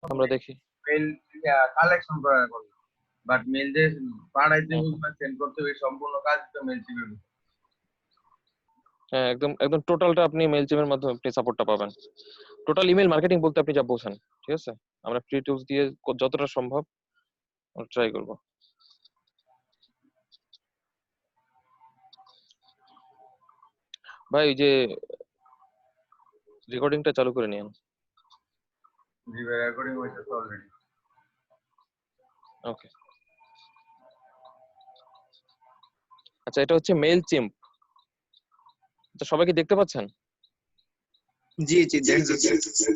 আমরা দেখি mail collection করার কথা, বাট মেল যে পাঠাইতে হুম। হবে বা সেন্ড করতে হবে সম্পূর্ণ কাজ তো মেল চিপে। হ্যাঁ, একদম একদম টোটালটা আপনি মেইলচিমের মাধ্যমে আপনি সাপোর্টটা পাবেন। টোটাল ইমেল মার্কেটিং বলতে আপনি যা বোঝেন, ঠিক আছে? আমরা ফ্রি টুলস দিয়ে যতটা সম্ভব ট্রাই করব। ভাই, ওই যে রেকর্ডিংটা চালু করে নিন। জি ভাই, রেকর্ডিং হয়েছে তো অলরেডি। ওকে। আচ্ছা, এটা হচ্ছে মেইলচিম্প। আচ্ছা, সবাই কি দেখতে পাচ্ছেন? জি জি দেখা যাচ্ছে।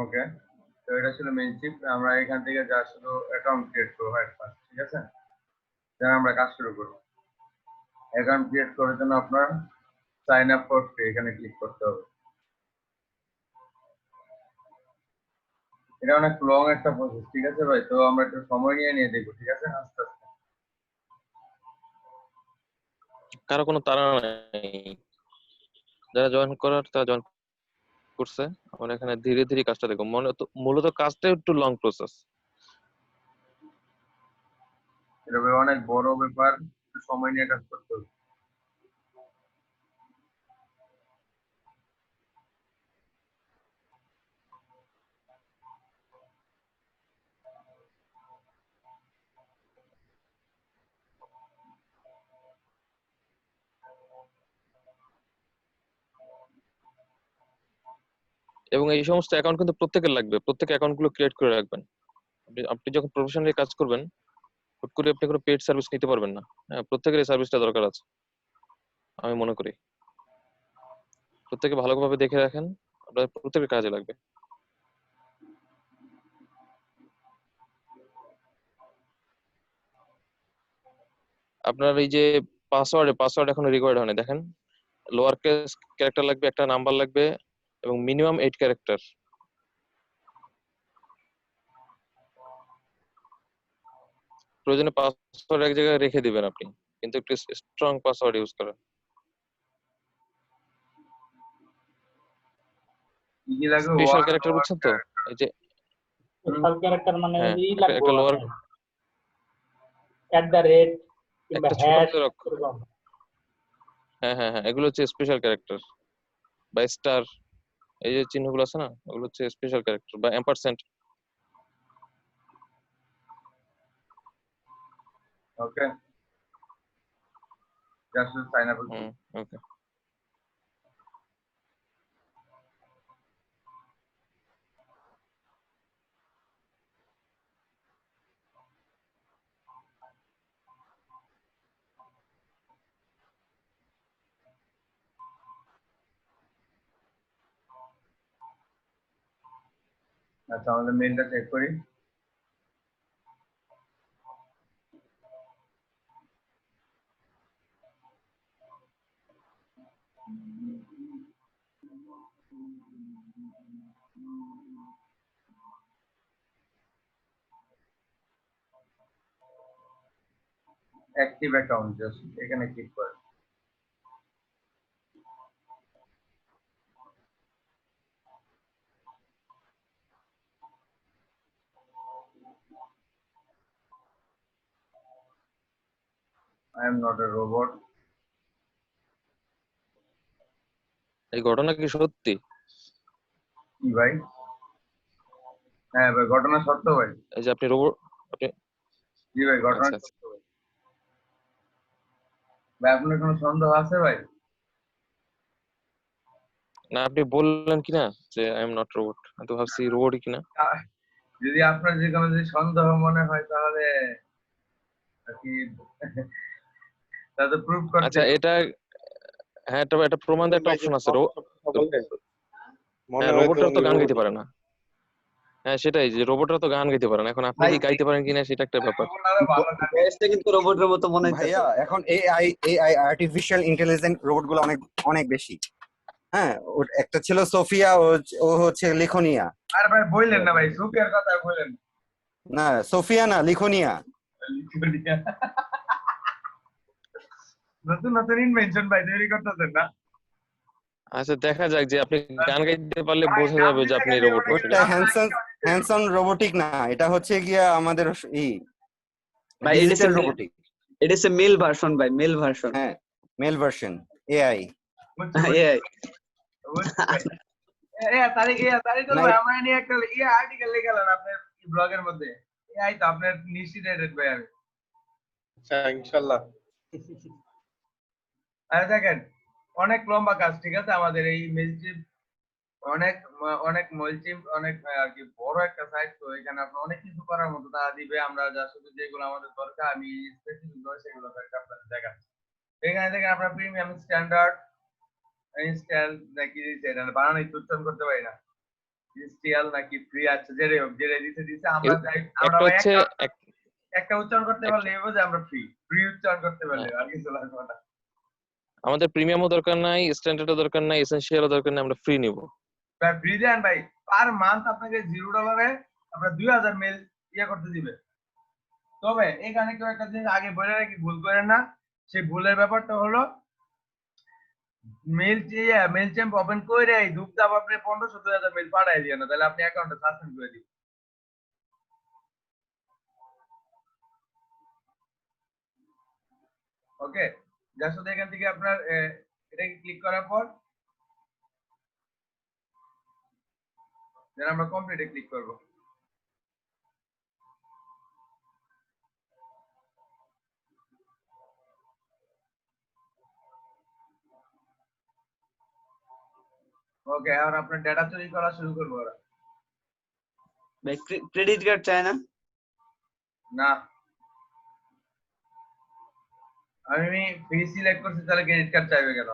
ওকে, তো এটা ছিল মেইন চিপ। আমরা এখান থেকে যা শুধু অ্যাকাউন্ট ক্রিয়েট করবো ফার্স্ট, ঠিক আছে? দেন আমরা কাজ শুরু করবো। অ্যাকাউন্ট ক্রিয়েট করার জন্য আপনার সাইন আপ ফর ফ্রি এখানে ক্লিক করতে হবে। এটা অনেক লং একটা প্রসেস, ঠিক আছে ভাই? তো আমরা একটু সময় নিয়ে দেখবো, ঠিক আছে? আস্তে আস্তে। কারো কোনো তাড়া নাই, যারা জয়েন করার তারা জয়েন করছে। আমরা এখানে ধীরে ধীরে কাজটা দেখো। মূলত কাজটা একটু লং প্রসেস। এটা ভাই অনেক বড় ব্যাপার, একটু সময় নিয়ে কাজ করতে হবে। এবং এই সমস্ত অ্যাকাউন্ট কিন্তু প্রত্যেকের লাগবে, প্রত্যেক অ্যাকাউন্ট গুলো ক্রিয়েট করে রাখবেন। আপনি যখন প্রফেশনালি কাজ করবেন, হুট করে আপনি কোনো পেড সার্ভিস নিতে পারবেন না। হ্যাঁ, প্রত্যেকের এই সার্ভিসটা দরকার আছে আমি মনে করি। প্রত্যেকে ভালোভাবে দেখে রাখেন, আপনার প্রত্যেকের কাজে লাগবে। আপনার এই যে পাসওয়ার্ড এখনো রিকোয়ার্ড হয়নি, দেখেন। লোয়ার কেস ক্যারেক্টার লাগবে, একটা নাম্বার লাগবে, এবং মিনিমাম 8 ক্যারেক্টার। প্রয়োজনে পাসওয়ার্ড এক জায়গায় রেখে দিবেন আপনি, কিন্তু একটু স্ট্রং পাসওয়ার্ড ইউজ করেন। কি কি লাগবে? স্পেশাল ক্যারেক্টার বুঝছেন তো? এই যে স্পেশাল ক্যারেক্টার মানে হ্যাঁ, এই লাগবে, একটা লোয়ার, @@ কিংবা একটা ছোট হ্যাশ হাতের অক্ষর। এরকম। হ্যাঁ হ্যাঁ হ্যাঁ, এগুলো হচ্ছে স্পেশাল ক্যারেক্টার। বা স্টার, এই যে চিহ্নগুলো আছে না, ওগুলো হচ্ছে স্পেশাল ক্যারেক্টার। বা এম্পারসেন্ট। ওকে, জাস্ট সাইন আপ। ওকে। আচ্ছা, আমাদের মেইলটা চেক করি। অ্যাক্টিভ অ্যাকাউন্ট, জাস্ট এখানে ক্লিক করেন। I am not a robot. এই ঘটনা কি সত্যি? কি ভাই? হ্যাঁ ভাই, ঘটনা সত্য ভাই। এই যে আপনি রোবট, আপনি, জি ভাই, ঘটনা আচ্ছা আচ্ছা। সত্য ভাই। ভাই, আপনার কোনো সন্দেহ আছে ভাই? না, আপনি বললেন কিনা যে আই এম নট রোবট, আমি তো ভাবছি রোবটই কিনা। যদি আপনার যে কোনো যদি সন্দেহ মনে হয় তাহলে আর কি তাহলে প্রুভ করতে। আচ্ছা, এটা, হ্যাঁ, তবে এটা প্রমাণ দেওয়ার একটা অপশন আছে। মনে হ্যাঁ, হয় তো রোবটরা তো উনি গান গাইতে রোবটই। পারে না। হ্যাঁ, সেটাই যে রোবটরা তো গান গাইতে পারে না। এখন আপনি ভাই কি গাইতে পারেন কিনা সেটা একটা ব্যাপার। রোবট আরো ভালো থাকে। ভয়েসটা কিন্তু রোবটের মতো মনে হইতেছে। ভাইয়া এখন এআই আর্টিফিশিয়াল ইন্টেলিজেন্ট রোবট গুলো অনেক অনেক বেশি। হ্যাঁ, একটা ছিল সোফিয়া, ও হচ্ছে লিখোনিয়া। আর ভাই বললেন না ভাই, সুপিয়ার কথা বললেন না, সোফিয়া না, লিখোনিয়া। নতুন নতুন ইনভেনশন ভাই তৈরি করতেছেন না? আচ্ছা, দেখা যাক যে আপনি গান গাইতে পারলে ভাই বোঝা নাম যাবে যে দিতে আপনি গেলে রোবট ওটাকে আসলে। ওটা নাম হ্যান্সন রোবোটিক না, এটা হচ্ছে গিয়া আমাদের ভাই এটা ডিজিটাল রোবোটিক। হচ্ছে মেল ভার্সন ভাই, মেল ভার্সন। হ্যাঁ, male version AI. AI Tariqul না, ভাই আমার নিয়ে একটা আর্টিকেল লিখেলেন আপনার ব্লগের মধ্যে। এই তো আপনার নিশ্চিত ভাই আমি। আচ্ছা, ইনশাআল্লাহ। আরে দেখেন, অনেক লম্বা কাজ, ঠিক আছে? আমাদের এই মেলচিপ অনেক অনেক মলচিপ অনেক আর কি বড় একটা সাইট, তো এখানে আপনার অনেক কিছু করার মতো তারা দিবে। আমরা যা শুধু যেগুলো আমাদের দরকার আমি স্পেসিফিক ভাবে সেগুলো আপনাদের দেখাচ্ছি। এখানে দেখেন আপনার প্রিমিয়াম স্ট্যান্ডার্ড ইনস্টল নাকি এটা বানানো উচ্চারণ করতে পারি না, ইনস্টল নাকি ফ্রি আছে, যেটাই হোক, যেটাই দিতে আমরা আমরা একটা ভাই হচ্ছে একটা উচ্চারণ করতে পারলে এবার যে আমরা ফ্রি ফ্রি উচ্চারণ করতে পারলে হ্যাঁ, আর কিছু লাগবে না। আমাদের প্রিমিয়ামও দরকার নাই, স্ট্যান্ডার্ডও দরকার নাই, এসেনশিয়ালও দরকার নাই, আমরা ফ্রি নিব। ভাই ফ্রি দেন ভাই, পার মান্থ আপনাকে $0 আপনার 2000 মেল করতে দিবে। তবে এখানে কেউ একটা জিনিস আগে বলে রাখি, ভুল করেন না। সেই ভুলের ব্যাপারটা হলো মেল চ্যাম্প ওপেন করে ধূপধাপ আপনি 15-17 হাজার মেল পাঠাই দিয়ে না, তাহলে আপনি অ্যাকাউন্টে সাসপেন্ড করে দিবেন। ওকে, যার সাথে এখান থেকে আপনার এটাকে ক্লিক করার পর দেন আমরা কমপ্লিটে ক্লিক করব। ওকে, আর আপনার ডেটা চুরি করা শুরু করবো ওরা। ভাই ক্রেডিট কার্ড চায় না? না, আমি ফ্রি সিলেক্ট করছি, তাহলে ক্রেডিট কার্ড চাইবে কেন?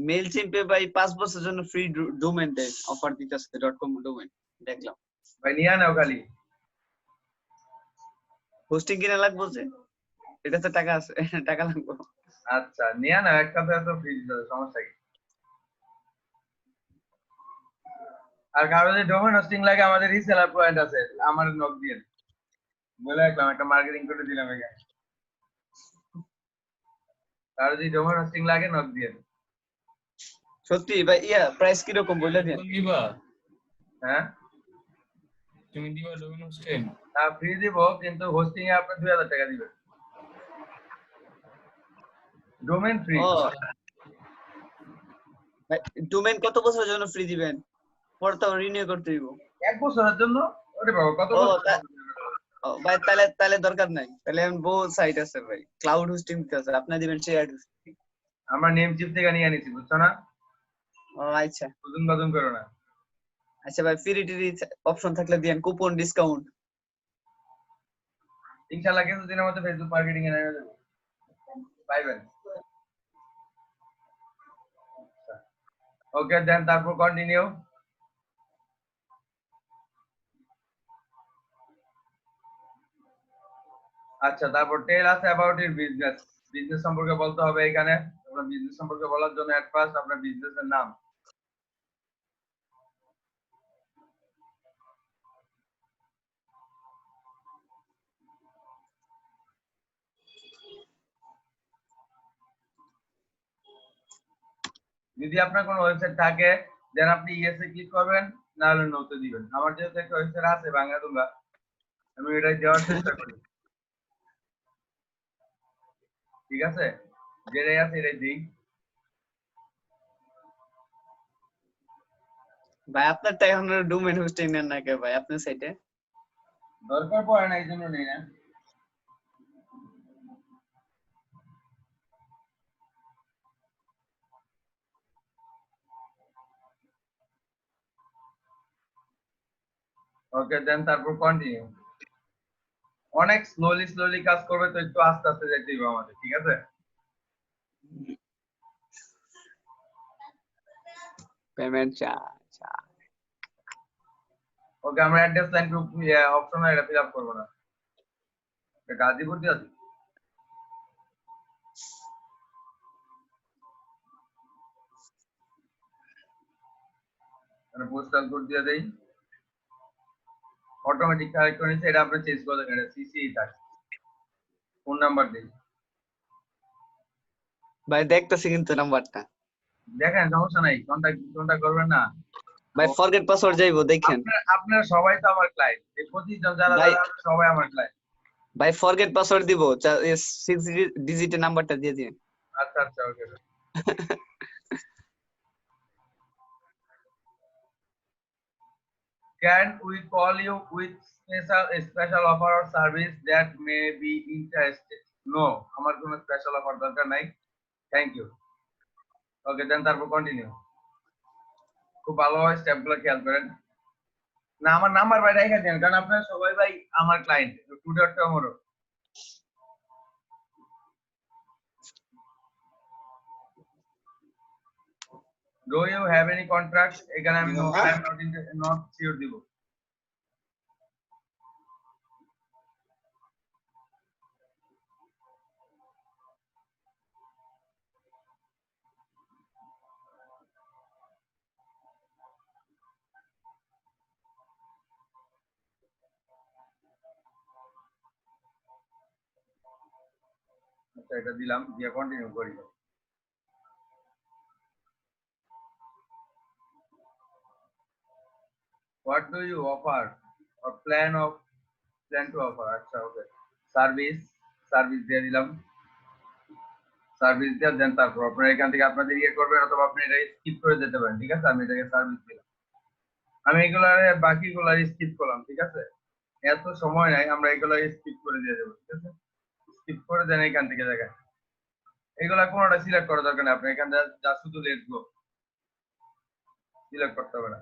মেল চিম্পে ভাই 5 বছরের জন্য ফ্রি ডোমেন দেয়, অফার দিতেছে .com ডোমেন দেখলাম। ভাই নিয়ে নাও খালি। হোস্টিং কিনা লাগবে যে, এটাতে টাকা আছে, টাকা লাগবে। আচ্ছা নিয়ে নাও, এক কথা তো ফ্রি দিতে হবে, সমস্যা কি? আর কারো যদি ডোমেন হোস্টিং লাগে, আমাদের রিসেলার পয়েন্ট আছে, আমার নক দিয়ে বলে রাখলাম, একটা মার্কেটিং করে দিলাম এখানে। কারো যদি ডোমেন হোস্টিং লাগে নক দিয়ে। সত্যি ভাই, প্রাইস কি রকম বলে দেন। দিবা হ্যাঁ, তুমি দিবা ডোমেন হোস্টিং? ফ্রি দিব, কিন্তু হোস্টিং এ আপনার 2000 টাকা দিবেন। Domain free. ও ভাই, ডোমেন কত বছরের জন্য ফ্রি দিবেন? পরে তো রিনিউ করতে দিব। 1 বছরের জন্য? ওরে বাবা, কত ও বছর? ভাই তাহলে তাহলে দরকার নাই, তাহলে আমি বহু সাইট আছে ভাই, ক্লাউড হোস্টিং আছে, আপনি দিবেন শেয়ার হোস্টিং। আমরা নেম চিপ থেকে নিয়ে আনিছি, বুঝছো না? ও আচ্ছা বুঝুন বাজুন করো না। আচ্ছা ভাই, ফ্রি টিরি অপশন থাকলে দিয়েন, কুপন ডিসকাউন্ট। ইনশাআল্লাহ কিছুদিনের মধ্যে ফেসবুক মার্কেটিং এ নেমে যাবো, পাইবেন। ওকে, দেন তারপর কন্টিনিউ। আচ্ছা, তারপর টেল আছে অ্যাবাউট ইউর বিজনেস। বিজনেস সম্পর্কে বলতে হবে এখানে। আপনার বিজনেস সম্পর্কে বলার জন্য এট ফার্স্ট আপনার বিজনেসের নাম। যদি আপনার কোনো ওয়েবসাইট থাকে, দেন আপনি ইয়েস এ ক্লিক করবেন, না হলে নোতে দিবেন। আমার যেহেতু একটা ওয়েবসাইট আছে বাংলাদুঙ্গা, আমি এটাই দেওয়ার চেষ্টা করি। ঠিক আছে, যেটাই আছে এটাই দিই। ভাই আপনার তো এখন ডোমেন হোস্টিং নেন না কে ভাই আপনার সাইটে? দরকার পড়ে না, এই জন্য নেই না। ওকে, দেন তারপর কন্টিনিউ। অনেক স্লোলি কাজ করবে, তো একটু আস্তে আস্তে যাইতে হবে আমাদের, ঠিক আছে? Payment charge. ওকে, আমরা অ্যাড্রেস লাইন গ্রুপ অপশন এটা ফিল আপ করবো না, এটা গাজীপুর দিয়ে আছে। মানে পোস্টাল কোড দিয়ে দেই, অটোমেটিক কালেক্ট করে নিচ্ছে, এটা আপনি চেঞ্জ করে দেবেন, এটা সিসি থাকে। ফোন নাম্বার দেই, ভাই দেখতেছি কিন্তু নাম্বারটা। দেখেন সমস্যা নাই, কন্টাক্ট করবেন না। ভাই ফরগেট পাসওয়ার্ড যাইবো দেখেন। আপনারা সবাই তো আমার ক্লায়েন্ট, এই 25 জন যারা ভাই- যারা আছে সবাই আমার ক্লায়েন্ট। ভাই ফরগেট পাসওয়ার্ড দিব, 6 ডিজিটের নাম্বারটা দিয়ে দিন। আচ্ছা ওকে। Can we call you with special offer or service that may be interested? No, আমার কোনো স্পেশাল অফার দরকার নাই, থ্যাংক ইউ। ওকে, দেন তারপর কন্টিনিউ। খুব ভালোভাবে স্টেপগুলো খেয়াল করেন। না, আমার নাম্বার ভাই রেখে দেন, কারণ আপনারা সবাই ভাই আমার ক্লায়েন্ট, টুডে আমারও। Do you have any contract? এখানে আমি not sure দিব। আচ্ছা, এটা দিলাম, দিয়ে কন্টিনিউ করি। What do you offer or plan to offer? আচ্ছা ওকে, সার্ভিস দিয়ে দিলাম, সার্ভিস দিয়ে দেন তারপর আপনারা এখান থেকে আপনাদের ইয়ে করবেন, অথবা আপনি এটা স্কিপ করে যেতে পারেন, ঠিক আছে? আমি এটাকে সার্ভিস দিলাম, আমি এগুলার বাকিগুলা স্কিপ করলাম, ঠিক আছে? এত সময় নাই, আমরা এগুলা স্কিপ করে দিয়ে দেবো, ঠিক আছে? স্কিপ করে দেন এখান থেকে দেখেন, এগুলা কোনোটা সিলেক্ট করা দরকার নেই, আপনি এখান থেকে যা শুধু লেটস গো সিলেক্ট করতে হবে না।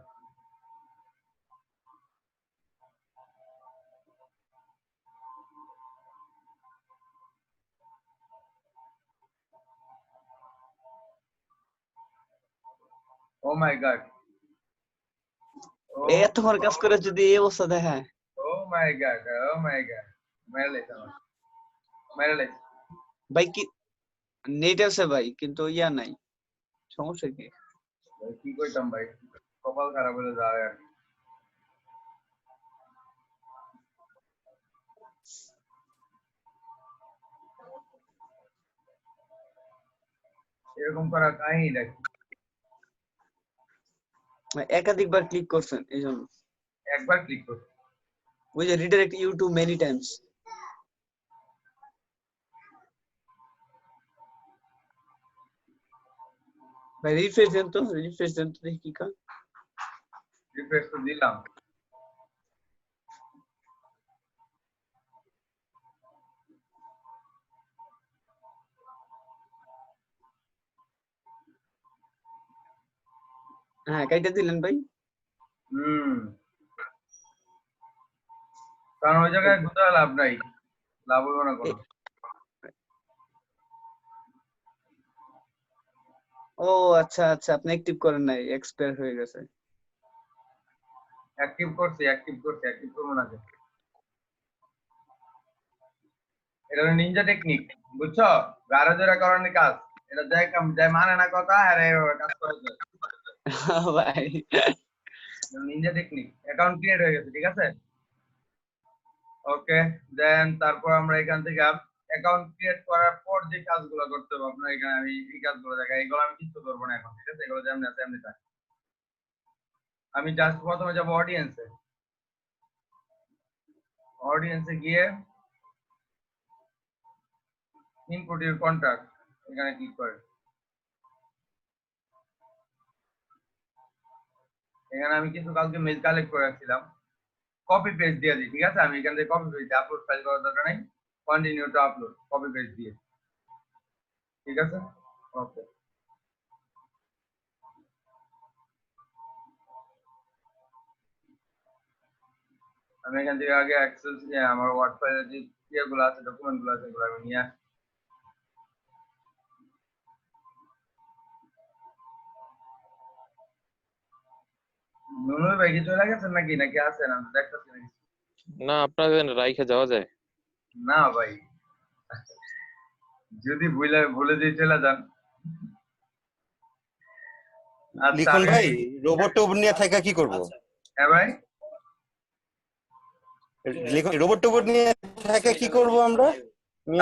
ও মাই গড, এতক্ষণ কাজ করে যদি এই অবস্থা দেখায়। ও মাই গড, মেরে ভাই কি নেট আছে ভাই, কিন্তু ইয়া নাই, সমস্যা কি? কি কইতাম ভাই, কপাল খারাপ হলে যায় আর কি। এরকম করার কাহিনী নাকি? একাধিকবার ক্লিক করছেন এই জন্য। একবার ক্লিক করুন, ওই যে redirect you to many times. ভাই রিফ্রেশ দেন তো দেখি কি কয়। রিফ্রেশ তো দিলাম। হ্যাঁ কাইটা দিলেন ভাই। কারণ ওই জায়গায় ঘুরে লাভ নাই, লাভ হইব না কোনো। ও আচ্ছা আপনি অ্যাক্টিভ করেন নাই, এক্সপায়ার হয়ে গেছে। অ্যাক্টিভ করবো না কেন? এটা হলো নিনজা টেকনিক, বুঝছো? গাড়ে ধরে করার কাজ, এটা যাই মানে না কথা, আর কাজ করে যায়। ভাই নিনজা টেকনিক, অ্যাকাউন্ট ক্রিয়েট হয়ে গেছে, ঠিক আছে? ওকে, দেন তারপর আমরা এখান থেকে অ্যাকাউন্ট ক্রিয়েট করার পর যে কাজগুলো করতে হবে আপনার, এখানে আমি এই কাজগুলো দেখাই, এগুলো আমি কিছু করবো না এখন, ঠিক আছে? এগুলো যেমনি আছে এমনি থাক। আমি জাস্ট প্রথমে যাবো অডিয়েন্সে গিয়ে ইনপুট ইউর কন্ট্যাক্ট, এখানে ক্লিক করেন। এখানে আমি কিছু কালকে মেল কালেক্ট করে রাখছিলাম, কপি পেস্ট দিয়ে দিই, ঠিক আছে? আমি এখান থেকে কপি পেস্ট আপলোড ফাইল করার দরকার নেই, continue to upload, copy paste দিয়ে, ঠিক আছে? ওকে, আমি এখান থেকে আগে অ্যাক্সেস আমার ওয়ার্ড ফাইলের যে ইয়েগুলো আছে ডকুমেন্ট গুলো আছে এগুলো আমি নিয়ে নুনুর ভাই কি চলে গেছেন নাকি নাকি আছেন আমি দেখতেছি নাকি না আপনাদের রাইখে যাওয়া যায়? না ভাই যদি ভুলে দিয়ে চলে যান আচ্ছা লিখন ভাই রোবট নিয়ে থাকা কি করব? হ্যাঁ ভাই লিখন রোবট নিয়ে থাকা কি করব আমরা?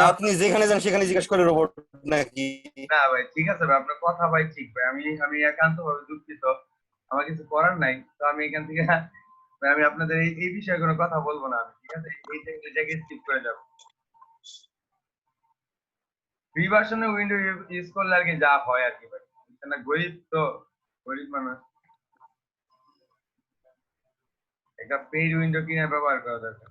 আপনি যেখানে যান সেখানে জিজ্ঞেস করে রোবট নাকি? না ভাই ঠিক আছে ভাই আপনার কথা ভাই ঠিক ভাই আমি একান্তভাবে দুঃখিত আমার কিছু করার নাই তো আমি এখান থেকে ভাই, আমি আপনাদের এই বিষয়ে কোনো কথা বলবো না আমি, ঠিক আছে এই জায়গায় স্কিপ করে যাবো ফ্রি ভার্সনে উইন্ডো ইউজ করলে আর কি যা হয় আর কি ভাই বুঝছেন না গরিব তো গরিব মানুষ একটা পেইড উইন্ডো কিনে ব্যবহার করা দরকার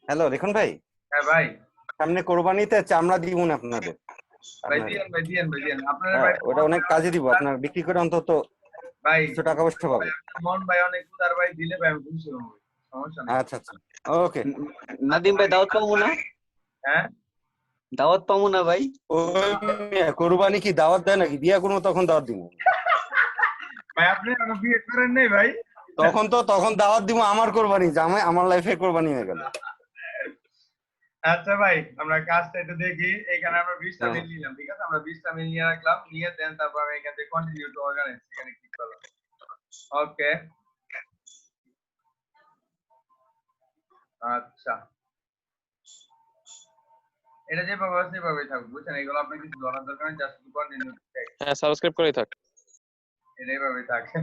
হ্যালো লিখন ভাই, হ্যাঁ ভাই সামনে কোরবানিতে চামড়া দিব না আপনাদের। ভাই আপনাদের। দিয়েন আপনারা হ্যাঁ, ভাই ওটা অনেক কাজে দিব, আপনার বিক্রি করে অন্তত ভাই কিছু টাকা পয়সা পাবে। মন ভাই অনেক উদার ভাই দিলে ভাই আমি খুশি হব সমস্যা নেই আচ্ছা আচ্ছা ওকে। নাদিম ভাই দাওয়াত পাবো না? হ্যাঁ দাওয়াত পাবো না ভাই? কোরবানি কি দাওয়াত দেয় নাকি? বিয়া করবো তখন দাওয়াত দিব। ভাই আপনি এখনো বিয়ে করেন নাই ভাই তখন দাওয়াত দিব আমার কোরবানি, জামাই আমার লাইফে কোরবানি হয়ে গেল। আচ্ছা ভাই আমরা কাজটা একটু দেখি এখানে আমরা 20টা হ্যাঁ। মিল নিলাম ঠিক আছে আমরা 20টা মিল নিয়ে রাখলাম নিয়ে দেন তারপর আমি এখান থেকে কন্টিনিউ টু অর্গানাইজ এখানে ক্লিক করলাম ওকে আচ্ছা এটা যেভাবে আছে সেভাবেই থাকুক বুঝছেন এগুলো আপনার কিছু ধরার দরকার নেই জাস্ট কন্টিনিউ হ্যাঁ সাবস্ক্রাইব করেই থাক। এটা এইভাবেই থাকে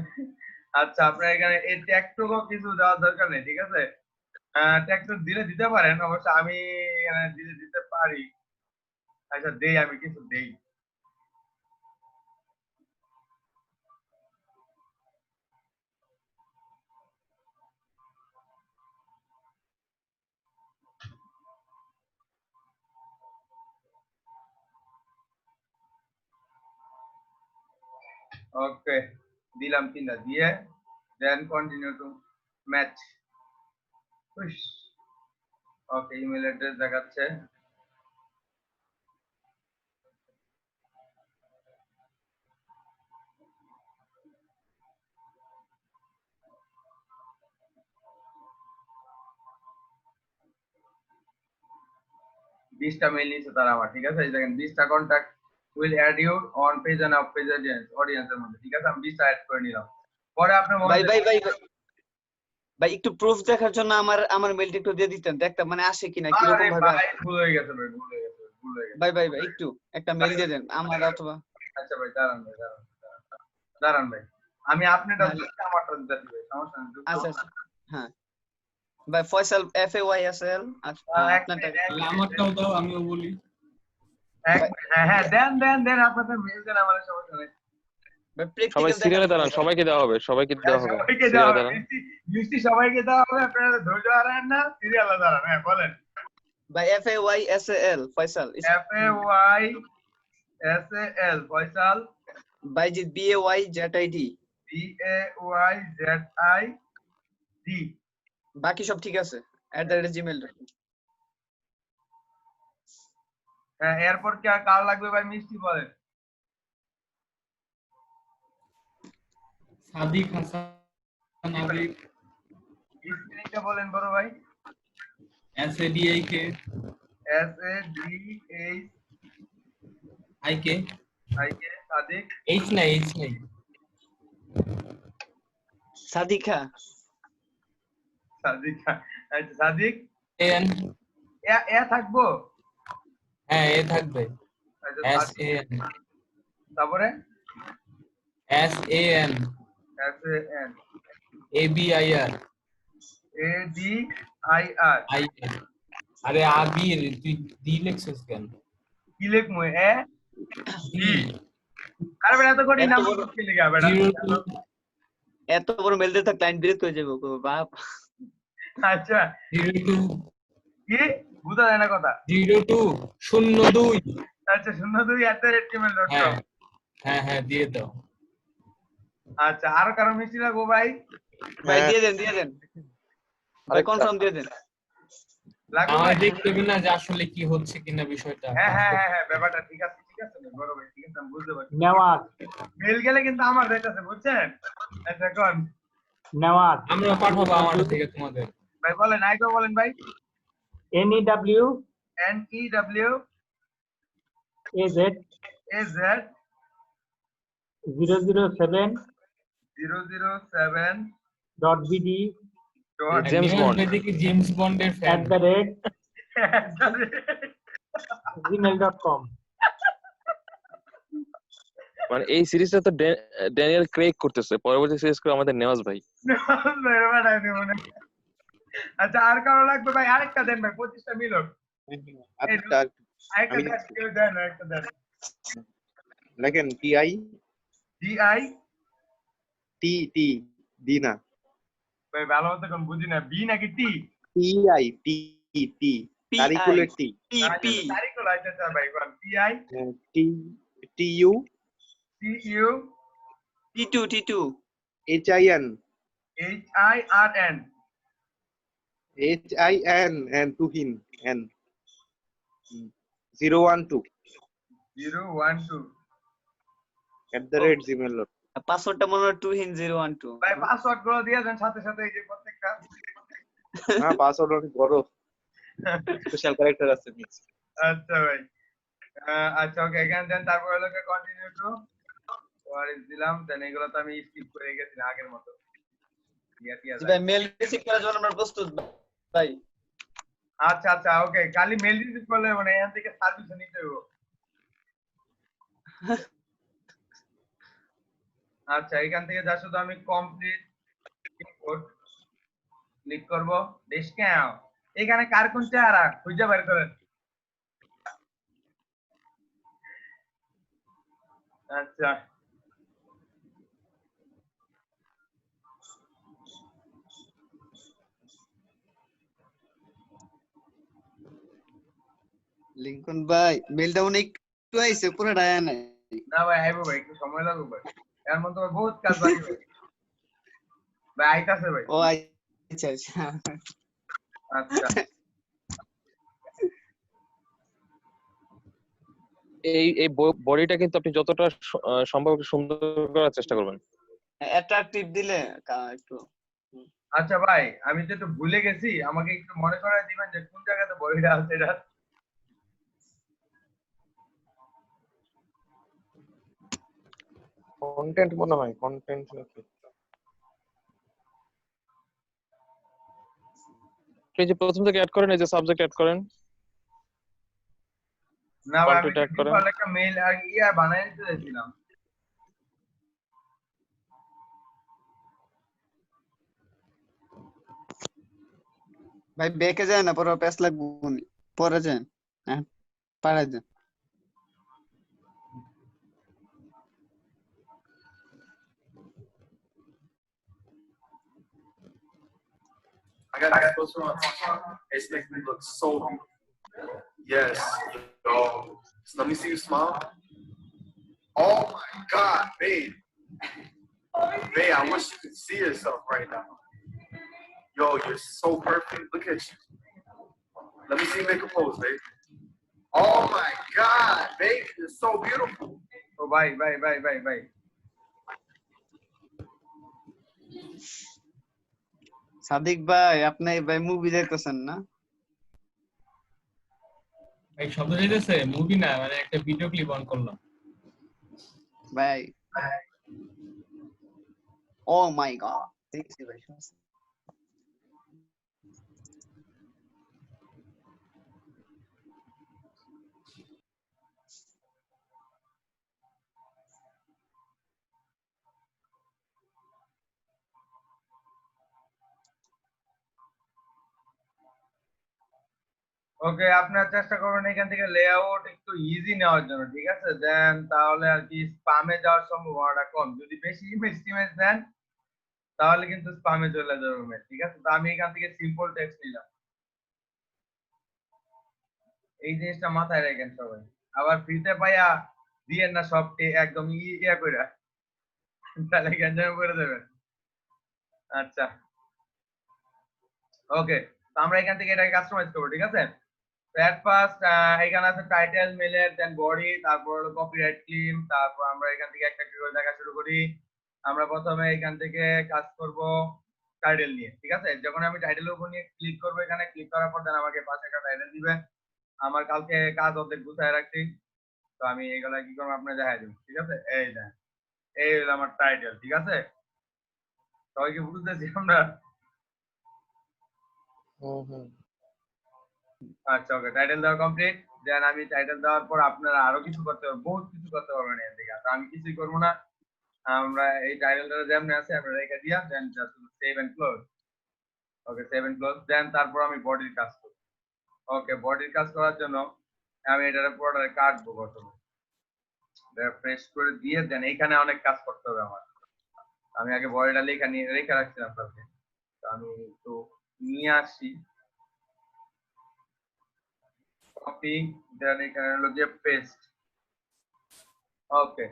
আচ্ছা আপনার এখানে এই ট্যাগটুকু কিছু দেওয়ার দরকার নেই ঠিক আছে ট্যাগটু দিতে পারেন অবশ্য আমি এখানে দিতে পারি আচ্ছা দেই আমি কিছু দেই ওকে দিলাম 3টা দিয়ে দেন continue to match okay email address দেখাচ্ছে বিশটা মেইল নিচ্ছে তারা আমার ঠিক আছে এই দেখেন 20টা contact will add you on page and off page অডিয়েন্সের মধ্যে ঠিক আছে আমি 20টা অ্যাড করে নিলাম পরে আপনি ভাই ভাই একটু প্রুফ দেখার জন্য আমার মেইলটা একটু দিয়ে দিতেন দেখতাম মানে আসে কিনা কিরকম ভাবে ভাই ভুল হয়ে গেছে ভাই ভুল হয়ে গেছে ভাই একটু একটা মেইল দিয়ে দেন আমার অথবা আচ্ছা ভাই দাঁড়ান ভাই আমি আপনারটা দিচ্ছি আমারটা দিতে দিবে সমস্যা নেই আচ্ছা হ্যাঁ ভাই ফয়সাল FAYSL আপনারটা আমারটাও দাও আমিও বলি। হ্যাঁ দেন আপনাদের মেইল দেন আমার সমস্যা নেই সবাই সিরিয়ালে দাঁড়ান, সবাইকে দেওয়া হবে, সবাইকে দেওয়া হবে। সবাইকে দেওয়া হবে মিষ্টি সবাইকে দেওয়া হবে আপনারা ধৈর্য হারান না সিরিয়ালে দাঁড়ান হ্যাঁ বলেন ভাই FAYSL ফয়সাল FAYSAL ফয়সাল বাইজিৎ BAYZID BAYZID বাকি সব ঠিক আছে @gmail.com হ্যাঁ এরপর কি আর কার লাগবে ভাই মিষ্টি বলেন সাদিক হাসান আবিদ স্ক্রিনটা বলেন বড় ভাই SADIK SADHIK সাদিক H নাই সাদিকা আচ্ছা সাদিক AN এ থাকবো হ্যাঁ এ থাকবে আচ্ছা SAN তারপরে SAN SAN ABIR ADIR আরে আবির তুই দি লিখছিস কেন? কি লিখমু আরে বেটা এত কোটি নাম কি লিখা বেটা এত বড় মেল দিয়ে ক্লায়েন্ট বিরক্ত হয়ে যাবে বাপ আচ্ছা 02 কি বুঝা যায় না কথা। 0202 আচ্ছা 02@gmail.com। হ্যাঁ হ্যাঁ হ্যাঁ দিয়ে দাও। আচ্ছা আরো কারো মিষ্টি লাগবো ভাই? ভাই হ্যাঁ। দিয়ে দেন ভাই আরেকটা। কনফার্ম দিয়ে দেন। লাগবে আমার ভাই? দেখতে হবে না যে আসলে কি হচ্ছে কিনা বিষয়টা। হ্যাঁ ব্যাপারটা ঠিক আছে ভাই, বড় ভাই ঠিক আছে, আমি বুঝতে পারছি। নেওয়াজ মেল গেলে কিন্তু আমার যাইতেছে বুঝছেন? আচ্ছা কোন নেওয়াজ আমরা পাঠাবো আমার থেকে তোমাদের। ভাই বলেন, আইকো বলেন ভাই। NEW NEWAZ AZ 007 007 .BD James news bond. দেখি জেমস বন্ডের ফ্যান। @gmail.com। মানে এই সিরিজটা তো ড্যানিয়েল ক্রেইগ করতেছে, পরবর্তী সিরিজ করে আমাদের নেওয়াজ ভাই। আচ্ছা আর কারো লাগবে ভাই? আরেকটা দেন ভাই, 25টা মিলক। আরেকটা দেন, কেউ দেন, আরেকটা দেন। লেখেন TI DI T D না ভাই ভালো মতো কোন বুঝি না, বি নাকি টি? TI T তারিকুলের T পি তারিখ লাইসেন্স ভাই কোন TI TU CU T2 HIN HIRN and tuhin N 012 012 @gmail.com। পাসওয়ার্ডটা মনে হয় 2hin012 ভাই পাসওয়ার্ড গুলো দিয়ে দেন সাথে সাথে, এই যে প্রত্যেকটা। হ্যাঁ পাসওয়ার্ড অনেক বড় স্পেশাল ক্যারেক্টার আছে মিক্স। আচ্ছা ভাই আচ্ছা ওকে, এখানে দেন, তারপর হলো কন্টিনিউ টু ওয়ারিস দিলাম, দেন এগুলো তো আমি স্কিপ করে গেছি আগের মতো। ভাই মেল রিসিভ করার জন্য আমরা প্রস্তুত ভাই। আচ্ছা ওকে, খালি মেল রিসিভ করলে মানে এখান থেকে সার্ভিস নিতে হবে। আচ্ছা এখান থেকে যা শুধু আমি কমপ্লিট কোড ক্লিক করব, ডিসকাউন্ট এখানে কার কোন চেহারা খুঁজে বের করেন। আচ্ছা লিংকন ভাই মেলটা অনেক একটু আইছে পুরোটা আয় নাই। না ভাই আইবো ভাই, একটু সময় লাগবে ভাই, এর মধ্যে ভাই বহুত কাজ বাকি ভাই। ভাই আইতাছে ভাই। ও আচ্ছা আচ্ছা এই বডিটা কিন্তু আপনি যতটা সম্ভব একটু সুন্দর করার চেষ্টা করবেন। অ্যাট্রাকটিভ দিলে একটু। আচ্ছা ভাই আমি তো একটু ভুলে গেছি, আমাকে একটু মনে করায় দিবেন যে কোন জায়গাতে বইটা আছে এটা। কন্টেন্ট মনে হয় কন্টেন্ট নাকি এই যে প্রথম থেকে অ্যাড করেন, এই যে সাবজেক্ট অ্যাড করেন, না ভাই আমি কন্টেন্ট অ্যাড করেন। একটা মেইল আর ইয়া বানাই নিতে চাইছিলাম। ভাই ব্যাকে যায় না, পরে পেস লাগবো পরে যায়। হ্যাঁ পাঠাই দেন। I got this close one. It makes me look so beautiful. Yes, yo. So let me see you smile. Oh my God, babe. Babe, I wish you could see yourself right now. Yo, you're so perfect. Look at you. Let me see you make a pose, babe. Oh my God, babe, you're so beautiful. ও ভাই সাদিক ভাই আপনি ভাই movie দেখতেছেন না? এই শব্দ যাইতেছে movie না, মানে একটা ভিডিও ক্লিপ অন করলাম ভাই ও মাই গড দেখছি ভাই। ওকে, আপনার চেষ্টা করবেন এখান থেকে লেআউট একটু ইজি নেওয়ার জন্য, ঠিক আছে? দেন তাহলে আর কি স্পামে যাওয়ার সম্ভাবনাটা কম। যদি বেশি ইমেজ দেন তাহলে কিন্তু স্পামে চলে যাবে, ঠিক আছে? তো আমি এখান থেকে সিম্পল টেক্সট নিলাম। এই জিনিসটা মাথায় রাখেন সবাই। আবার ফ্রিতে পাইয়া দিয়েন না সব একদম ইয়া কইরা, তাহলে গ্যাঞ্জামে পড়ে যাবেন। আচ্ছা ওকে, তো আমরা এখান থেকে এটাকে কাস্টমাইজ করবো, ঠিক আছে? এট ফার্স্ট এখানে আছে টাইটেল, মেলের, দেন বডি, তারপর হলো কপিরাইট ক্লেম, তারপর আমরা এখান থেকে একটা করে দেখা শুরু করি। আমরা প্রথমে এখান থেকে কাজ করব টাইটেল নিয়ে, ঠিক আছে? যখন আমি টাইটেলের উপর নিয়ে ক্লিক করবো, এখানে ক্লিক করার পর দেন আমাকে পাশে একটা টাইটেল দিবে। আমার কালকে কাজ অর্ধেক গুছায় রাখছি, তো আমি এগুলা কি করবো আপনার দেখাই দেবো, ঠিক আছে? এই দেন, এই হলো আমার টাইটেল, ঠিক আছে? সবাইকে বুঝতেছি আমরা? আচ্ছা ওকে, টাইটেল দেওয়া কমপ্লিট। দেন আমি টাইটেল দেওয়ার পর আপনারা আরো কিছু করতে পারবেন, বহুত কিছু করতে পারবেন এর দিকে, তো আমি কিছুই করবো না। আমরা এই টাইটেলটা যেমন আছে আমরা রেখে দিয়া then just save and close. Okay, save and close. Then তারপর আমি বডির কাজ করব। ওকে, বডির কাজ করার জন্য আমি এটার পুরোটা কাটবো প্রথমে, ফ্রেশ করে দিয়ে দেন এইখানে অনেক কাজ করতে হবে আমার। আমি আগে বডিটা রেখে রাখছিলাম আপনাকে, তো আমি একটু নিয়ে আসি, কপি, দেন এখানে হলো যে পেস্ট। ওকে,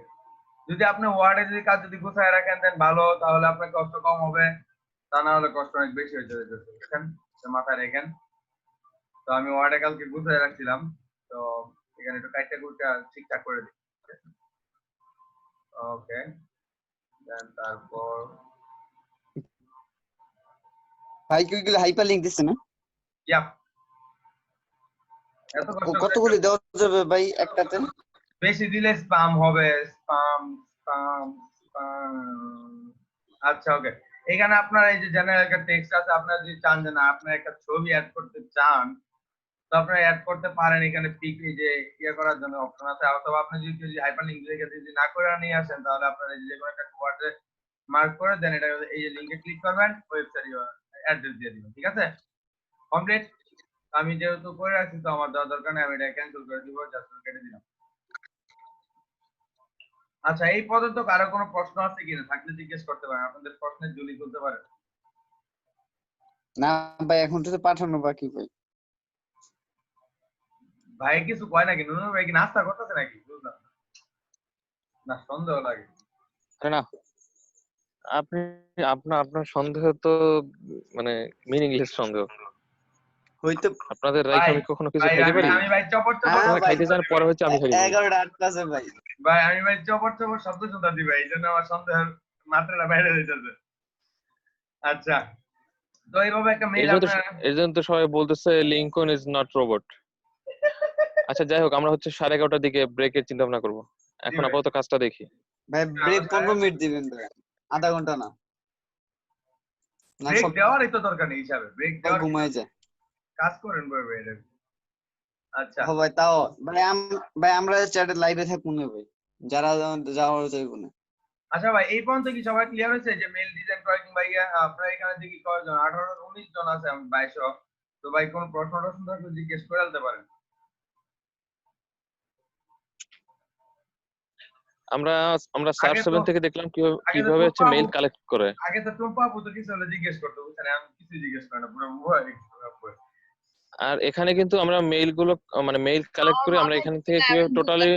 যদি আপনি ওয়ার্ডে যদি কাজ যদি গুছায় রাখেন দেন ভালো, তাহলে আপনার কষ্ট কম হবে, তা না হলে কষ্ট অনেক বেশি হয়ে যাবে, দেখেন মাথায় রেখেন। তো আমি ওয়ার্ডে কালকে গুছায় রাখছিলাম, তো এখানে একটু কাইটা কুইটা ঠিকঠাক করে দিই। ওকে, দেন তারপর ভাই কি ওইগুলো হাইপার লিংক দিছে না? ইয়া, এত কষ্ট করে কতগুলি দেওয়া যাবে ভাই একটাতে? বেশি দিলে স্প্যাম হবে, স্প্যাম স্প্যাম স্প্যাম। আচ্ছা ওকে, এখানে আপনার এই যে জেনারেল একটা টেক্সট আছে, আপনারা যদি চান যে না আপনার একটা ছবি অ্যাড করতে চান, তো আপনারা অ্যাড করতে পারেন। এখানে পিক এই যে ইয়ে করার জন্য অপশন আছে, অথবা আপনি যদি হাইপারলিংক লিখে যদি না করে নিয়ে আসেন, তাহলে আপনারা এই যে কোনো একটা ওয়ার্ডে মার্ক করে দেন, এটা এই যে লিংকে ক্লিক করবেন, ওয়েবসাইট অ্যাড্রেস দিয়ে দিবেন, ঠিক আছে? কমপ্লিট। আমি যেহেতু করে রাখছি, তো আমার দেওয়ার দরকার নেই, আমি এটা ক্যান্সেল করে দিব, জাস্ট কেটে দিলাম। আচ্ছা, এই পর্যন্ত কারো কোনো প্রশ্ন আছে কিনা? থাকলে জিজ্ঞেস করতে পারেন, আপনাদের প্রশ্নের ঝুলি তুলতে পারেন। না ভাই, এখন তো পাঠানো বাকি ভাই। ভাই কিছু কয় নাকি? নুনু ভাই কি নাস্তা করতেছে নাকি? বুঝলাম না। না, সন্দেহ লাগে। আরে না, আপনি আপনার সন্দেহ তো মানে মিনিংলেস সন্দেহ। হইতে আপনাদের রাইখে ভাই আমি কখনো কিছু ভাই খাইতে আমি পারি? আমি ভাই চপর চপর হ্যাঁ আপনারা ভাই, খাইতে চান, পরে হচ্ছে আমি খাই দিব। 11টা 8 আছে ভাই। ভাই আমি ভাই চপর চপর শব্দ শুনতে ভাই, এই জন্য আমার সন্দেহের মাত্রাটা বাইরে যাইতেছে। আচ্ছা, তো এইভাবে একটা মেইল আপনারা এর জন্য তো সবাই বলতেছে লিঙ্কন ইজ নট রোবট। আচ্ছা যাই হোক, আমরা হচ্ছে 11:30টার দিকে ব্রেকের চিন্তা ভাবনা করবো। এখন ভাই। আপাতত কাজটা দেখি। ভাই ব্রেক 15 মিনিট দিবেন ভাই, আধা ঘন্টা না। না ব্রেক সব দেওয়ারই তো দরকার নেই, হিসাবে ব্রেক দেওয়ার ঘুমায় যায়। কাজ করেন ভাই ভাই এটা। আচ্ছা ও ভাই তাও ভাই ভাই আমরা চ্যাটে লাইভে থাকবো না ভাই, যারা যাওয়ার চাইবো না। আচ্ছা ভাই, এই পর্যন্ত কি সবাই ক্লিয়ার হয়েছে যে মেল ডিজাইন করে কিংবা আপনার এখানে দেখি কয়জন? 18-19 জন আছে, আমি 22। তো ভাই কোন প্রশ্ন থাকলে জিজ্ঞেস করে আনতে পারেন। আমরা আমরা সার্চ আগে তো 7 থেকে দেখলাম কিভাবে আগে তো কিভাবে হচ্ছে টুম্পা মেইল আপু কালেক্ট করে। আগে তো টুম্পা আপু তো কিছু হলে জিজ্ঞেস করতো, বুঝছেন? আমি কিছু জিজ্ঞেস করি না, পুরো ভয় ভয়। আর এখানে কিন্তু আমরা মেইল গুলো মানে মেইল কালেক্ট করে আমরা এখান থেকে কিভাবে টোটালি,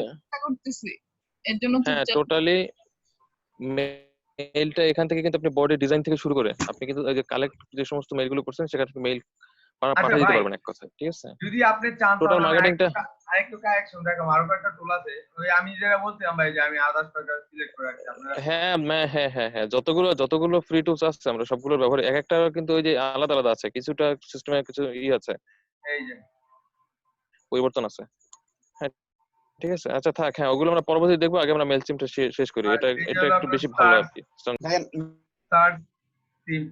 করতেছি এর জন্য হ্যাঁ চুপচাপ টোটালি মেইলটা এখান থেকে কিন্তু আপনি বডি ডিজাইন থেকে শুরু করে আপনি কিন্তু ওই যে কালেক্ট যে সমস্ত মেইল গুলো করছেন সেখান থেকে মেইল আচ্ছা পাঠিয়ে দিতে ভাই, পারবেন এক কথায়, ঠিক আছে? যদি আপনি চান টোটাল তাহলে আমি মার্কেটিংটা, আরেকটু কারেকশন দেখাম, আরো কয়েকটা টুল আছে। ওই আমি যেটা বলছিলাম ভাই, যে আমি আদার্স টাকা সিলেক্ট করে রাখছি, আপনারা হ্যাঁ হ্যাঁ হ্যাঁ হ্যাঁ, যতগুলো ফ্রি টুলস আছে আমরা সবগুলোর ব্যবহার, এক একটা কিন্তু ওই যে আলাদা আলাদা আছে, কিছুটা সিস্টেমে কিছু আছে, এই যে পরিবর্তন আছে। হ্যাঁ ঠিক আছে, আচ্ছা থাক, হ্যাঁ ওগুলো আমরা পরবর্তীতে দেখবো, আগে আমরা মেইলচিমটা শেষ করি, আর এটা এই যে এটা হলো একটু আপনার বেশি ভালো আর কি। ভাই সার্চ টিম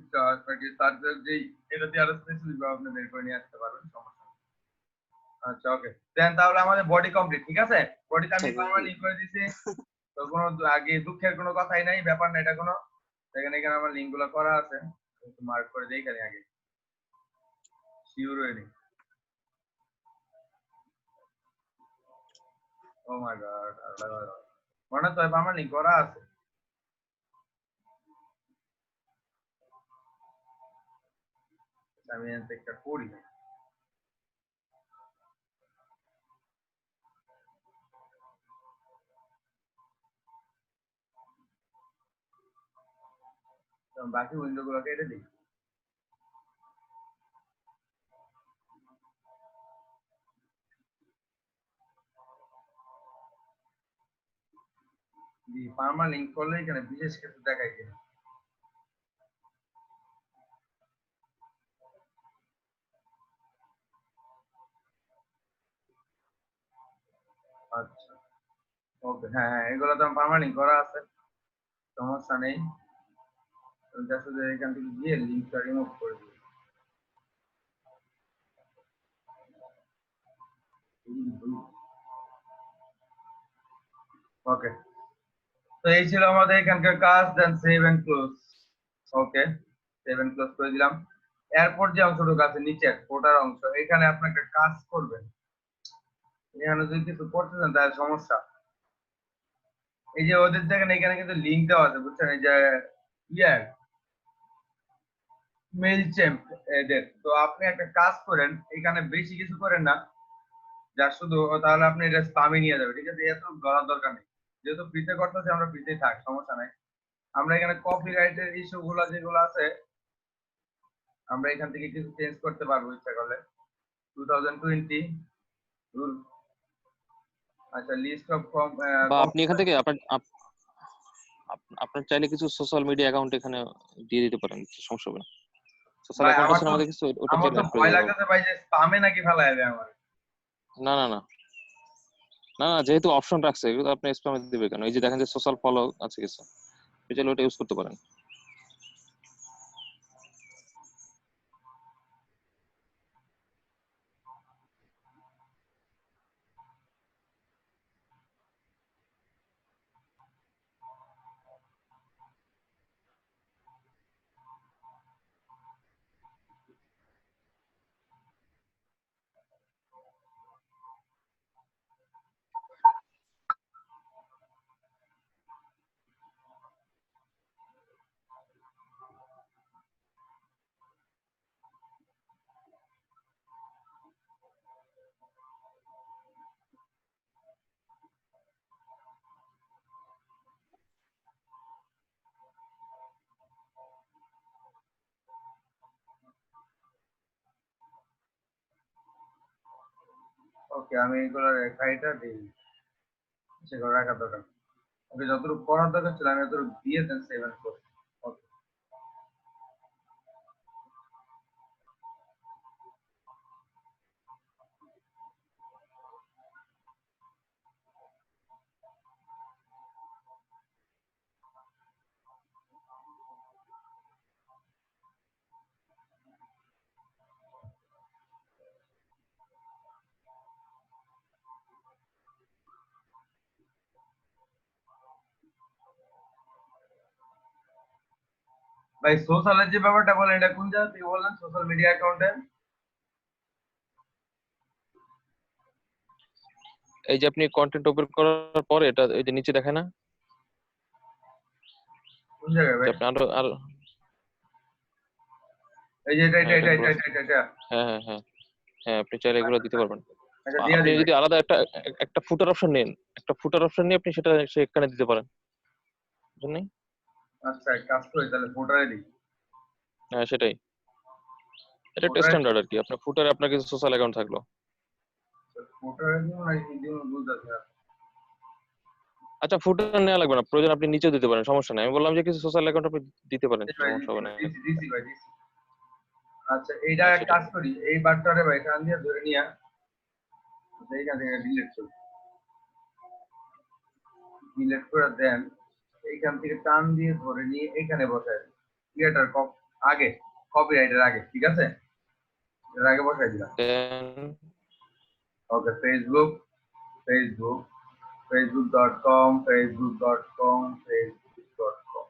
সার্চ যেই এটা দিয়ে আরো স্পেসিফিক ভাবে আপনি বের করে নিয়ে আসতে পারবেন, সমস্যা নেই। আচ্ছা ওকে, দেন তাহলে আমাদের বডি কমপ্লিট, ঠিক আছে? বডিতে আমি পার্মানেন্ট করে দিছি, তো কোনো আগে দুঃখের কোনো কথাই নাই, ব্যাপার না এটা কোনো। এখানে আমার লিংক গুলো করা আছে, একটু মার্ক করে দেই খালি আগে, শিওর হয়ে নেই। ও মাই গড, মনে তো পার্মানেন্ট করা আছে। আমি একটা করি, বাকি উইন্ডো গুলো কেটে দিই। পার্মালিঙ্ক করলে এখানে বিশেষ কিছু দেখাই কিনা। আচ্ছা ওকে, হ্যাঁ হ্যাঁ এগুলো তো পার্মালিঙ্ক করা আছে, সমস্যা নেই। শুধু এখান থেকে গিয়ে লিঙ্কটা রিমুভ করে দিই। ওকে, তো এই ছিল আমাদের এখানকার কাজ। Then save and close. Okay, save and close করে দিলাম। এরপর যে অংশটুকু আছে নিচে ফোটার অংশ, এখানে আপনি একটা কাজ করবেন। এখানে যদি কিছু করতে চান তাহলে সমস্যা। এই যে ওদের দেখেন এখানে কিন্তু লিঙ্ক দেওয়া আছে, বুঝছেন? এই যে ইয়ার মেইলচেম্প এদের। তো আপনি একটা কাজ করেন, এখানে বেশি কিছু করেন না, যা শুধু তাহলে আপনি এটা স্পামে নিয়ে যাবে, ঠিক আছে? এত ধরার দরকার নেই, যেহেতু ফ্রিতে করতেছি আমরা, ফ্রিতেই থাক, সমস্যা নাই। আমরা এখানে কপিরাইটের ইস্যু গুলো যেগুলো আছে আমরা এখান থেকে কিছু চেঞ্জ করতে পারবো ইচ্ছা করলে। 2020 রুল। আচ্ছা, লিস্ট অফ বা আপনি এখান থেকে আপনার চাইলে কিছু সোশ্যাল মিডিয়া অ্যাকাউন্ট এখানে দিয়ে দিতে পারেন, সমস্যা হবে না। সোশ্যাল অ্যাকাউন্ট আছে আমাদের কিছু, ওটা আমার চাইলে তো অ্যাড করে ভয় দিতে পারবো। লাগতেছে ভাই যে স্পামে নাকি ফেলায় দেবে আমার। না না না না না, যেহেতু অপশন রাখছে এগুলো আপনি স্প্যামে দিবে কেন? এই যে দেখেন যে সোশ্যাল ফলো আছে কিছু, আপনি চাইলে ওটা ইউজ করতে পারেন। ওকে, আমি এগুলো রেখাইটা দিই, সেগুলো রাখার দরকার। ওকে, যতটুকু করার দরকার ছিল আমি যতটুকু দিয়ে দেন সেভেন করছি। ওকে, ভাই সোশ্যালের যে ব্যাপারটা বলেন, এটা কোন জায়গা থেকে বললেন? সোশ্যাল মিডিয়া অ্যাকাউন্টে এই যে আপনি কন্টেন্ট ওপেন করার পরে এটা এই যে নিচে দেখে না কোন জায়গায় যে ভাই? আপনি আরো আরো এই যে এটা এটা হ্যাঁ, এটা এটা এটা এটা এটা হ্যাঁ হ্যাঁ হ্যাঁ হ্যাঁ, আপনি চাইলে এগুলো দিতে পারবেন। এটা দিয়া আপনি দিই ভাই। যদি আলাদা একটা ফুটার অপশন নেন, একটা ফুটার অপশন নিয়ে আপনি সেটা সেখানে দিতে পারেন, বুঝলেন? আচ্ছা, এক কাজ করি তাহলে ফোটারে দিই। হ্যাঁ সেটাই, এটা একটা ফোটারে স্ট্যান্ডার্ড আর কি। আপনার ফুটারে আপনার কিছু সোশ্যাল অ্যাকাউন্ট থাকলো। ফোটারে দিব না, এই দিব বুঝাচ্ছি না। আচ্ছা, ফুটার নেওয়া লাগবে না, প্রয়োজন আপনি নিচেও দিতে পারেন, সমস্যা নাই। আমি বললাম যে কিছু সোশ্যাল অ্যাকাউন্ট আপনি দিতে পারেন, ভাই সমস্যা দিছি হবে না। ভাই, দিছি ভাই, দিছি। আচ্ছা, এইটা হ্যাঁ এক সেটাই। কাজ করি, এই বারটারে ভাই টান দিয়ে ধরে নিয়া এইখান থেকে ডিলিট করি। ডিলিট করে দেন, এইখান থেকে টান দিয়ে ধরে নিয়ে এখানে বসাই দিই। ক্রিয়েটার আগে, কপিরাইটের আগে, ঠিক আছে? এর আগে বসাই দিলাম। Then okay, Facebook, Facebook, facebook.com, facebook.com, facebook.com।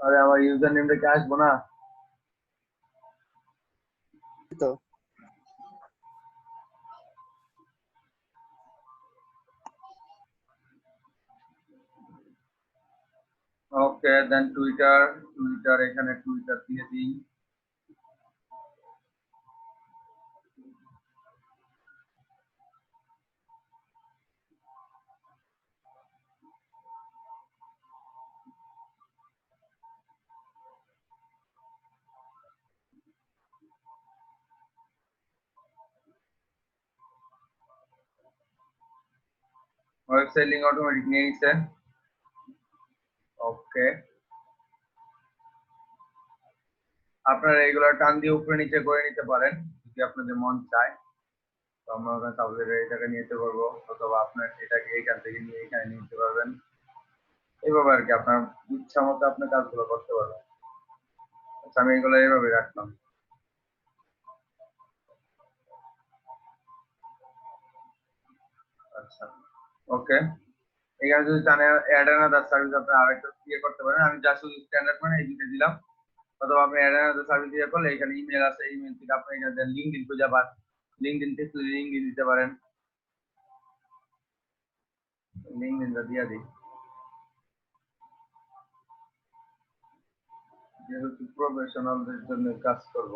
আরে আমার ইউজার নেমটা কি আসবো না? তো ওকে, দেন টুইটার, টুইটার এখানে টুইটার দিয়ে দিই। ওয়েবসাইট লিংক অটোমেটিক নিয়ে নিছে। ওকে, আপনারা এগুলো টান দিয়ে উপরে নিচে করে নিতে পারেন যদি আপনাদের মন চায়। তো আমরা ওখানে সাবজেক্টের এটাকে নিতে পারবো, অথবা আপনার এটাকে এইখান থেকে নিয়ে এখানে নিতে পারবেন। এইভাবে আর কি আপনার ইচ্ছা মতো আপনার কাজগুলো করতে পারবেন। আচ্ছা, আমি এগুলো এইভাবে রাখলাম। আচ্ছা, ওকে, এখানে যদি চান অ্যাড অ্যানাদার সার্ভিস আপনি আরেকটা ইয়ে করতে পারেন। আমি যা শুধু স্ট্যান্ডার্ড মানে এই দুটো দিলাম, অথবা আপনি অ্যাড অ্যানাদার সার্ভিস দিয়ে করলে এখানে ইমেল আছে, ইমেল থেকে আপনি এখানে লিঙ্কডইন খুঁজে পান, লিঙ্কডইন থেকে লিঙ্কডইন দিতে পারেন। লিঙ্কডইনটা দিয়ে দিই, যেহেতু প্রফেশনালদের জন্য কাজ করব।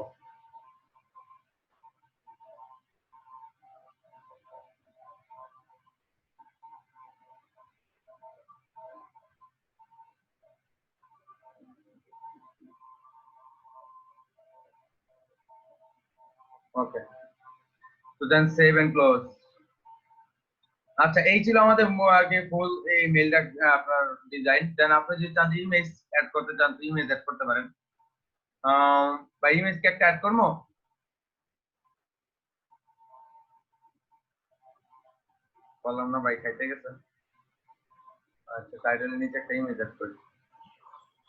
ওকে, তো দেন সেভ এন্ড ক্লোজ। আচ্ছা, এই ছিল আমাদের আগে ফুল এই মেইলটা আপনার ডিজাইন। দেন আপনি যদি চান ইমেজ অ্যাড করতে চান তো ইমেজ অ্যাড করতে পারেন। বা ইমেজ কি একটা অ্যাড করবো? বললাম না ভাই খাইতে গেছে। আচ্ছা, টাইটেলের নিচে একটা ইমেজ অ্যাড করি।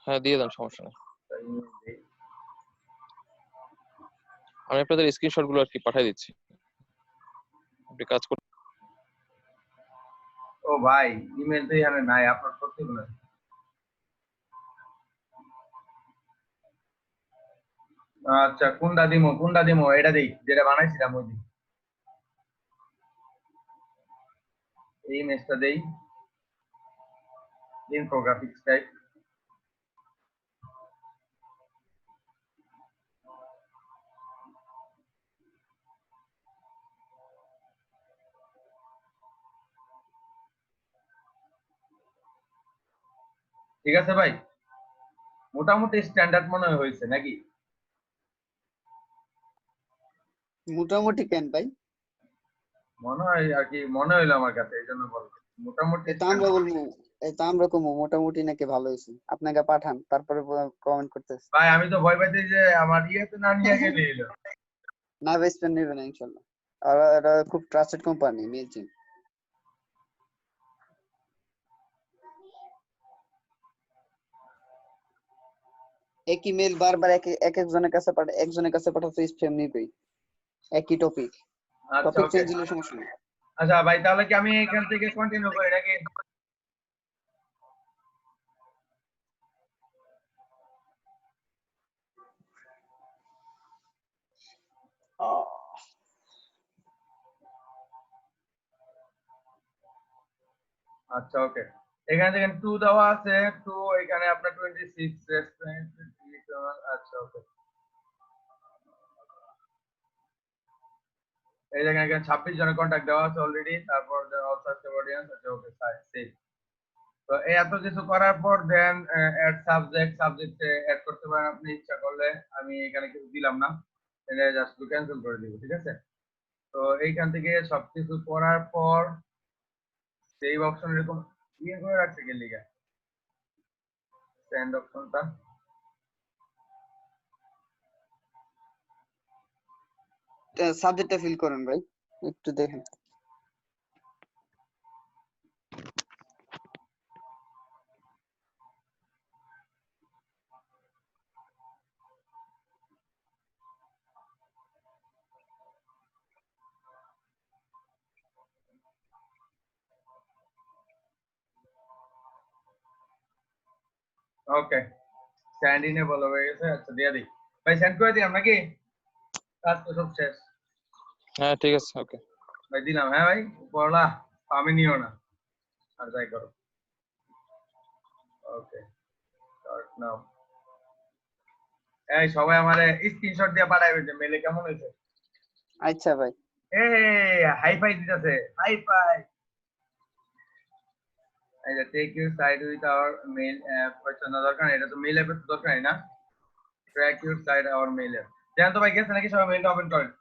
হ্যাঁ দিয়ে দেন, সমস্যা নেই। তো image দিই। আমি আপনাদের স্ক্রিনশট গুলো আর কি পাঠিয়ে দিচ্ছি, আপনি কাজ করতে। ও ভাই, ইমেল তো এখানে নাই, আপলোড করতে হবে। আচ্ছা, কোনটা দিমো এটা দেই যেটা বানাইছিলাম ওই দিন। এই ইমেজটা দেই, ইনফোগ্রাফিক্স টাইপ। ঠিক আছে ভাই, মোটামুটি স্ট্যান্ডার্ড মনে হয়েছে নাকি? মোটামুটি কেন ভাই? মনে হয় আর কি, মনে হইলো আমার কাছে, এই জন্য বলছি মোটামুটি। এটা আমরা বলবো, এটা আমরা কমু মোটামুটি নাকি ভালো হয়েছে, আপনাকে পাঠান তারপরে কমেন্ট করতেছি। ভাই আমি তো ভয় পাইছি যে আমার ইয়েতে না নিয়ে গেলে এলো। না বেস্ট ফ্রেন্ড নেবে না ইনশাআল্লাহ, আর এটা খুব ট্রাস্টেড কোম্পানি মেলচিন। একই মেল বারবার একজনের কাছে পাঠাতে স্প্যাম নিবেই, একই টপিক আচ্ছা, ওকে। চেঞ্জ দিলে সমস্যা নেই। আচ্ছা ভাই, তাহলে কি আমি এখান থেকে কন্টিনিউ করি নাকি? আচ্ছা, ওকে, এখানে দেখেন 2 দেওয়া আছে, 2 এখানে আপনার 26 রেস্টুরেন্ট। আচ্ছা, ওকে, এই জায়গায় এখানে 26 জনের কন্টাক্ট দেওয়া আছে অলরেডি। তারপর অলসো অডিয়েন্স আছে, ওকে সেভ। তো এই এত কিছু করার পর দেন অ্যাড সাবজেক্টে অ্যাড করতে পারেন আপনি ইচ্ছা করলে। আমি এখানে কিছু দিলাম না, এটা জাস্ট ক্যান্সেল করে দিব, ঠিক আছে? তো এইখান থেকে সবকিছু করার পর সেভ অপশন এরকম ইয়ে করে রাখছে কি লিগা, সেন্ড অপশনটা। সাবজেক্টটা ফিল করেন ভাই, একটু দেখেন। ওকে, স্যান্ড ইনে বলা হয়ে গেছে। আচ্ছা, দিয়ে দিই ভাই, সেন্ড করে দিলাম নাকি? কাজ তো সব শেষ হ্যাঁ ঠিক আছে, ওকে ভাই, দিলাম। হ্যাঁ ভাই, পড়লা আমি নিও না, আর যাই করো। ওকে, স্টার্ট নাও। এই সবাই আমারে স্ক্রিনশট দিয়ে পাঠাইবে যে মেলে কেমন হয়েছে। আচ্ছা ভাই, হাই ফাই দিতেছে, হাই ফাই। এই যে take your site with our mail app, পছন্দ দরকার নেই, এটা তো মেইল অ্যাপের দরকার নেই না। Track your site our mail app. জানেন তো ভাই, গেছে নাকি সবাই মেইলটা ওপেন করেন।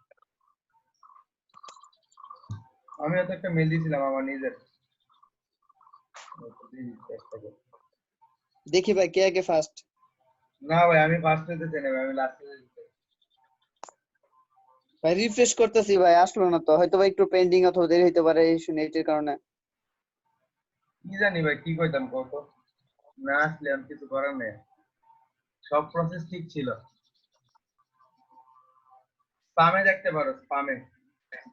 আমিও তো একটা মেইল দিয়েছিলাম আমার নিজের। দেখি ভাই কে আগে ফার্স্ট। না ভাই আমি ফার্স্ট হতে চাই না ভাই, আমি লাস্টে যেতে চাই। ভাই রিফ্রেশ করতেছি ভাই, আসলো না তো, হয়তো ভাই একটু পেন্ডিং অথবা দেরি হতে পারে এই নেটের কারণে। কি জানি ভাই কি কইতাম কত, না আসলে আমি কিছু করার নেই, সব প্রসেস ঠিক ছিল। স্পামে দেখতে পারো, স্পামে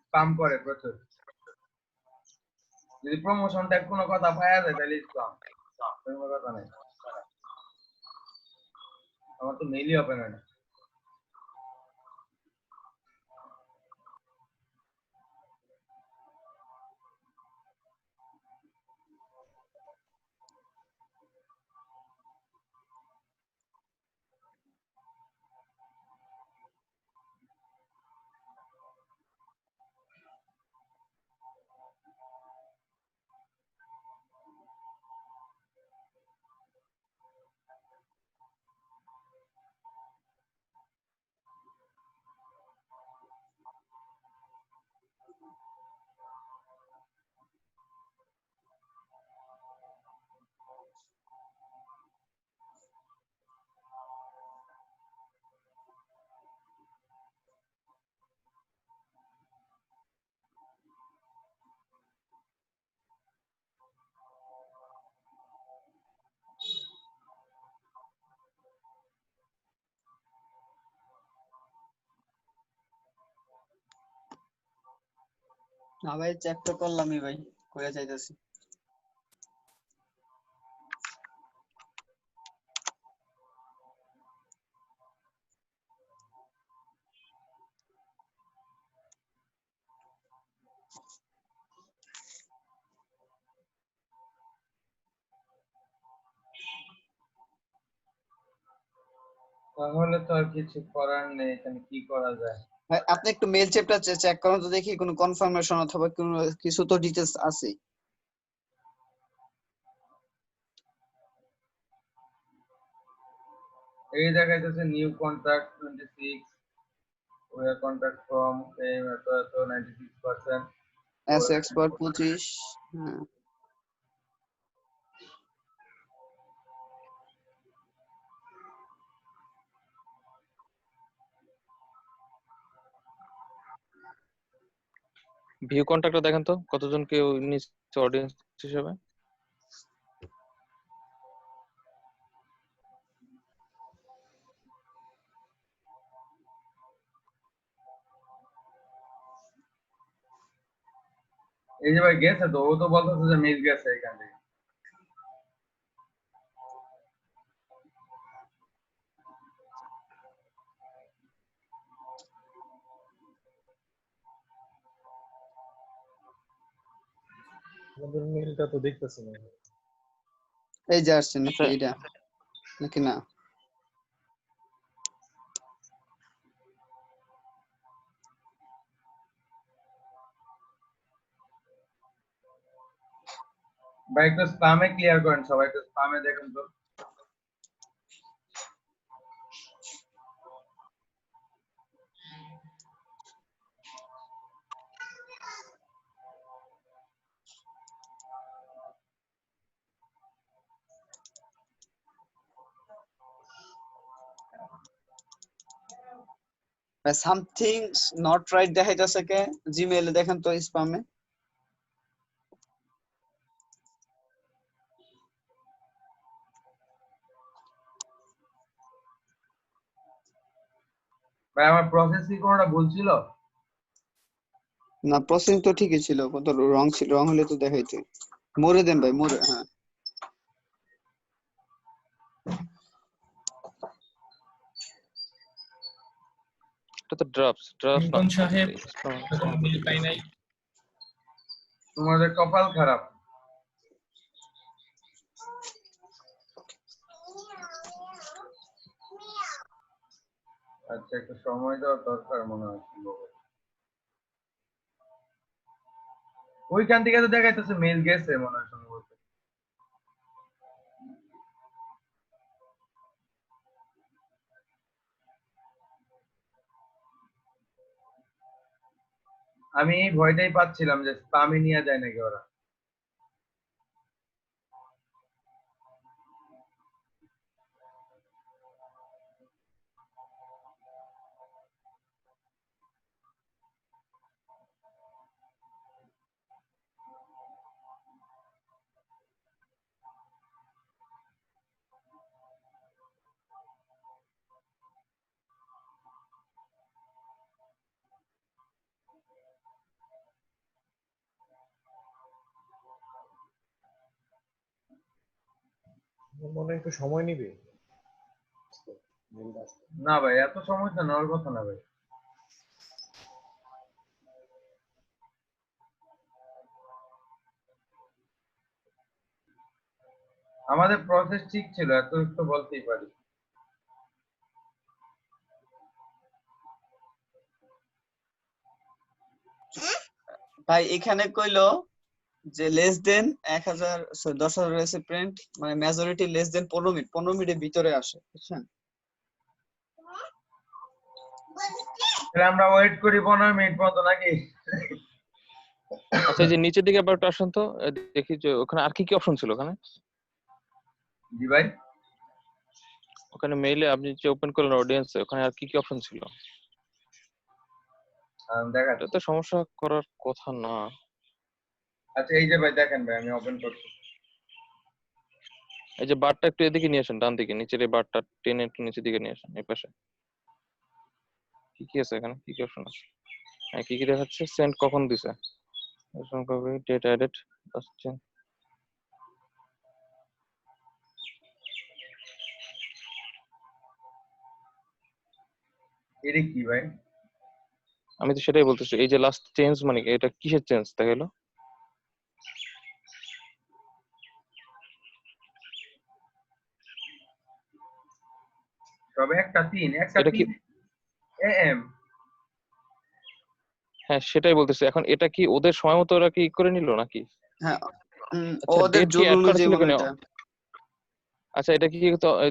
স্পাম করে প্রচুর। যদি প্রমোশন ট্যাগ কোনো কথা পাওয়া যায় তাহলে স্পাম, কোনো কথা নেই। আমার তো মেইলই ওপেন হয় না। না ভাই চেক তো করলামই ভাই, করে চাইতেছি। তাহলে তো আর কিছু করার নেই, এখানে কি করা যায়। ভাই আপনি একটু মেল চেকটা চেক করুন তো দেখি কোনো কনফার্মেশন অথবা কোনো কিছু তো ডিটেইলস আছে। এই দেখাইতেছে new contract 26, we are contact from a method to 96%. S expert 25। হ্যাঁ ভিউ কন্ট্যাক্টটা দেখেন তো কতজনকে নিচ্ছে অডিয়েন্স হিসেবে। এই যে ভাই গেছে তো, ও তো বলতেছে যে মেল গেছে এখান থেকে। আমাদের মেলটা তো দেখতেছি না। এই যে আসছে নাকি আচ্ছা এটা নাকি না? ভাই একটু স্পামে ক্লিয়ার করেন, সবাই একটু স্পামে দেখেন তো। ভাই সামথিং নট রাইট দেখাইতেছে কে? জিমেইলে দেখেন তো স্প্যামে। ভাই আমার প্রসেস কি কোনোটা ভুল ছিল? না প্রসেসিং তো ঠিকই ছিল, কত রং ছিল, রং হলে তো দেখাইতে। মোরে দেন ভাই মোরে, হ্যাঁ এটা তো ড্রাফটস ড্রাফটস না। লিঙ্কন সাহেব spam- কোনো মেল পাই নাই। তোমাদের কপাল খারাপ। আচ্ছা একটু সময় দেওয়া দরকার মনে হয় সম্ভবত। ওইখান থেকে তো দেখাইতেছে মেল গেছে মনে হয় সম্ভবত। আমি এই ভয়টাই পাচ্ছিলাম যে স্পামে নিয়ে যায় নাকি ওরা। আমার মনে হয় একটু সময় নিবে মেলটা আসতে। না ভাই, এত সময় তো নেওয়ার কথা না ভাই। আমাদের প্রসেস ঠিক ছিল, এত একটু বলতেই পারি। ভাই এখানে কইলো যে লেস দেন 1000 10,000 রেসিপিয়েন্ট মানে মেজরিটি লেস দেন 15 মিনিটের ভিতরে আসে, বুঝছেন? তাহলে আমরা ওয়েট করি 15 মিনিট মতো নাকি? আচ্ছা, এই যে নিচের দিকে আবার একটু আসুন তো, দেখি যে ওখানে আর কি কি অপশন ছিল ওখানে। জি ভাই, ওখানে মেইলে আপনি যে ওপেন করলেন অডিয়েন্সে, ওখানে আর কি কি অপশন ছিল? দেখাচ্ছি। এটা তো সমস্যা করার কথা না। আচ্ছা এই যে ভাই দেখেন ভাই, আমি ওপেন করছি। এই যে বারটা একটু এদিকে নিয়ে আসেন, ডান দিকে নিচের এই বারটা টেনে একটু নিচের দিকে নিয়ে আসেন, এই পাশে। কি কি আছে এখানে, কি কি অপশন আছে? হ্যাঁ, কি কি দেখাচ্ছে? সেন্ড কখন দিছে, ডেট অ্যাডেড আসছে। এটা কি ভাই? আমি তো সেটাই বলতেছি, এই যে লাস্ট চেঞ্জ মানে কি? এটা কিসের চেঞ্জ দেখাইলো? তবে একটা 3 এটা কি? AM। হ্যাঁ সেটাই বলতেছি, এখন এটা কি ওদের সময় মতো ওরা কি করে নিল নাকি? হ্যাঁ, আচ্ছা, ওদের ডেট কি জোন অ্যাড করা অনুযায়ী ছিল মনে কিনা? হয় এটা। আচ্ছা, এটা কি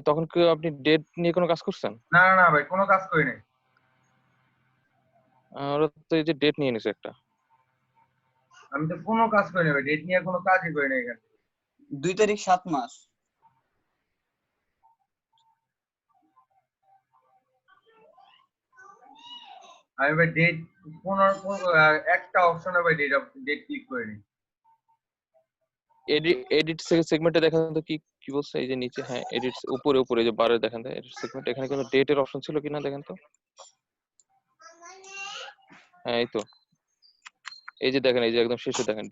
তখন কি আপনি ডেট নিয়ে কোনো কাজ করছেন? না না না ভাই, কোনো কাজ করি নাই। ওরা তো এই যে ডেট নিয়ে নিছে একটা। আমি তো কোনো কাজ করি নাই ভাই, ডেট নিয়ে কোনো কাজই করি নাই এখানে। 2 তারিখ 7 মাস। আমি ভাই ডেট একটা অপশনে ভাই ডেট ক্লিক করিনি। এডিট সেগমেন্টে দেখেন তো কি কি বলছে, এই যে নিচে, হ্যাঁ এডিট উপরে উপরে যে বারে দেখেন তো এডিট সেগমেন্ট, এখানে কোনো ডেটের অপশন ছিল কিনা দেখেন তো। হ্যাঁ এই তো, এই যে দেখেন, এই যে একদম শেষে দেখেন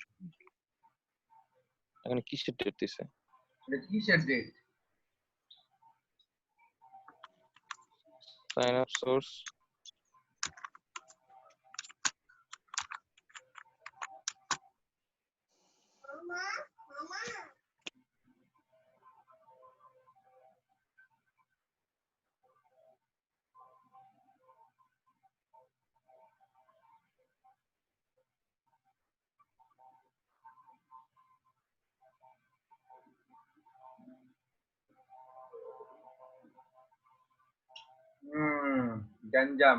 এখানে কিসের ডেট দিছে। এটা কিসের date? Sign up source, Ganjam,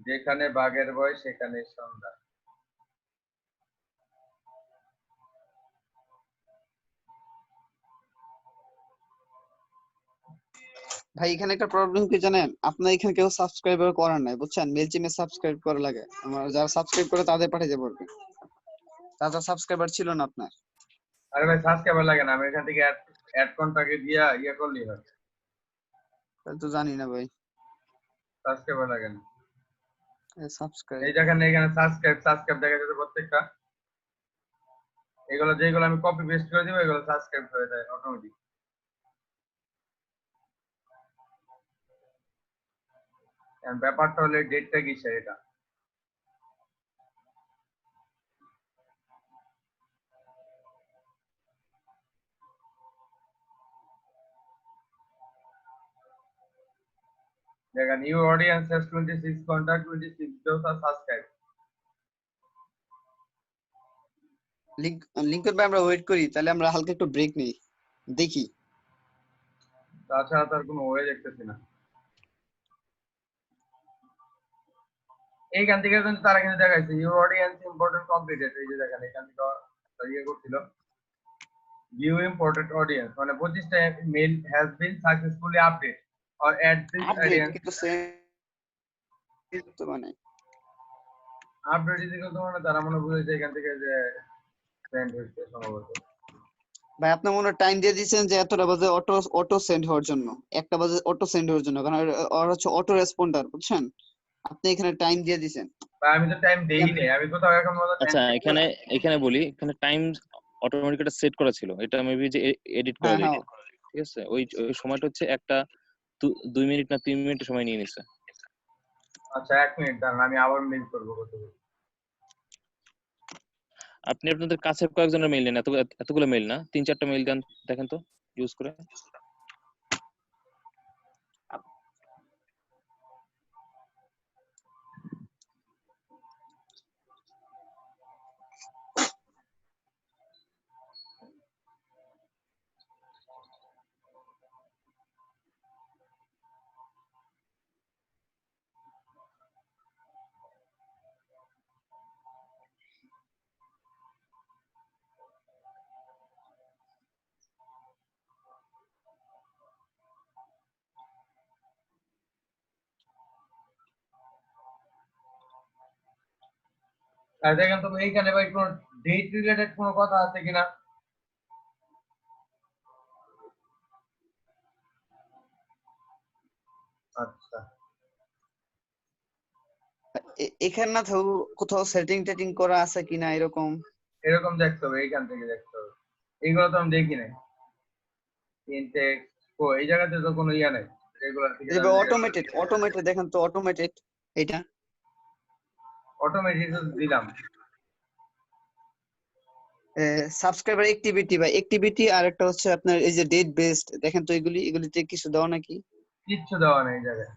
যেখানে বাঘের ভয় সেখানে সন্ধ্যা। ভাই এখানে একটা প্রবলেম কি জানেন, আপনার এখানে কেউ সাবস্ক্রাইবার করার নাই, বুঝছেন? মেলচিমে সাবস্ক্রাইব করা লাগে। আমার যারা সাবস্ক্রাইব করে তাদের পাঠিয়ে দেব পারবেন, যারা সাবস্ক্রাইবার ছিল না আপনার। আরে ভাই সাবস্ক্রাইবার লাগে না, আমি এখান থেকে অ্যাড কন্টাক্টে দিয়া করলেই হয়। তাহলে তো জানি না ভাই। সাবস্ক্রাইবার লাগে না। সাবস্ক্রাইব এই দেখেন এখানে সাবস্ক্রাইব দেখা যাচ্ছে প্রত্যেকটা। এগুলো যেগুলো আমি কপি পেস্ট করে দিব, এগুলো সাবস্ক্রাইব হয়ে যায় অটোমেটিক। ব্যাপারটা হলো ডেটটা কিসের এটা। দেখেন you audience has 26 contact, 26 those are subscribed। লিংকের ভাই আমরা ওয়েট করি, তাহলে আমরা হালকা একটু ব্রেক নেই, দেখি। তাছাড়া তার কোনো ওয়ে দেখতেছি না। এইখান থেকে কিন্তু তারা কিন্তু দেখাইছে ইউর অডিয়েন্স ইম্পর্টেন্ট কমপ্লিটেড। এই যে দেখেন এখান থেকে করছিল ভিউ ইম্পর্টেন্ট অডিয়েন্স, মানে 25টা mail has been successfully update or add this update audience. কিন্তু সেম তো মানে আপডেট দিকে তো মানে তারা মনে বুঝেছে এখান থেকে যে সেন্ড হয়েছে সম্ভবত। ভাই আপনি মনে টাইম দিয়ে দিয়েছেন যে এতটা বাজে অটো সেন্ড হওয়ার জন্য, একটা বাজে অটো সেন্ড হওয়ার জন্য, কারণ ওর হচ্ছে অটো রেসপন্ডার, বুঝছেন? আপনি এখানে টাইম দিয়ে দিয়েছেন। বা আমি তো টাইম দেই নাই, আমি কোথাও এখন মতো টাইম আচ্ছা, এখানে এখানে বলি, এখানে টাইম অটোমেটিক এটা সেট করা ছিল, এটা মেবি যে এডিট করা হ্যাঁ যায়, হ্যাঁ ঠিক আছে? ওই ওই সময়টা হচ্ছে একটা 2 মিনিট না 3 মিনিট সময় নিয়ে নিছে। আচ্ছা 1 মিনিট দাঁড়ান, আমি আবার মেইল করবো কতগুলো। আপনি আপনাদের কাছের কয়েকজনের মেইল নেন, এতগুলো মেইল না, 3-4টা মেইল দেন, দেখেন তো ইউজ করে। আর দেখেন তো এইখানে ভাই কোনো ডেট রিলেটেড কোনো কথা আছে কিনা? আচ্ছা এখানে না থাকো কোথাও সেটিং টেটিং করা আছে কিনা এরকম। এরকম দেখতে হবে, এইখান থেকে দেখতে হবে। এইগুলো তো আমি দেখি নাই। ইনটেক্স ও এই জায়গাতে তো কোনো ইয়া নাই, রেগুলার থেকে এই অটোমেটেড অটোমেটেড দেখেন তো অটোমেটেড এটা অটোমেটিক দিলাম। সাবস্ক্রাইবার অ্যাক্টিভিটি বা অ্যাক্টিভিটি, আর একটা হচ্ছে আপনার এই যে ডেট বেসড, দেখেন তো এগুলিতে কিছু দেওয়া নাকি? কিচ্ছু দেওয়া নেই এই জায়গায়।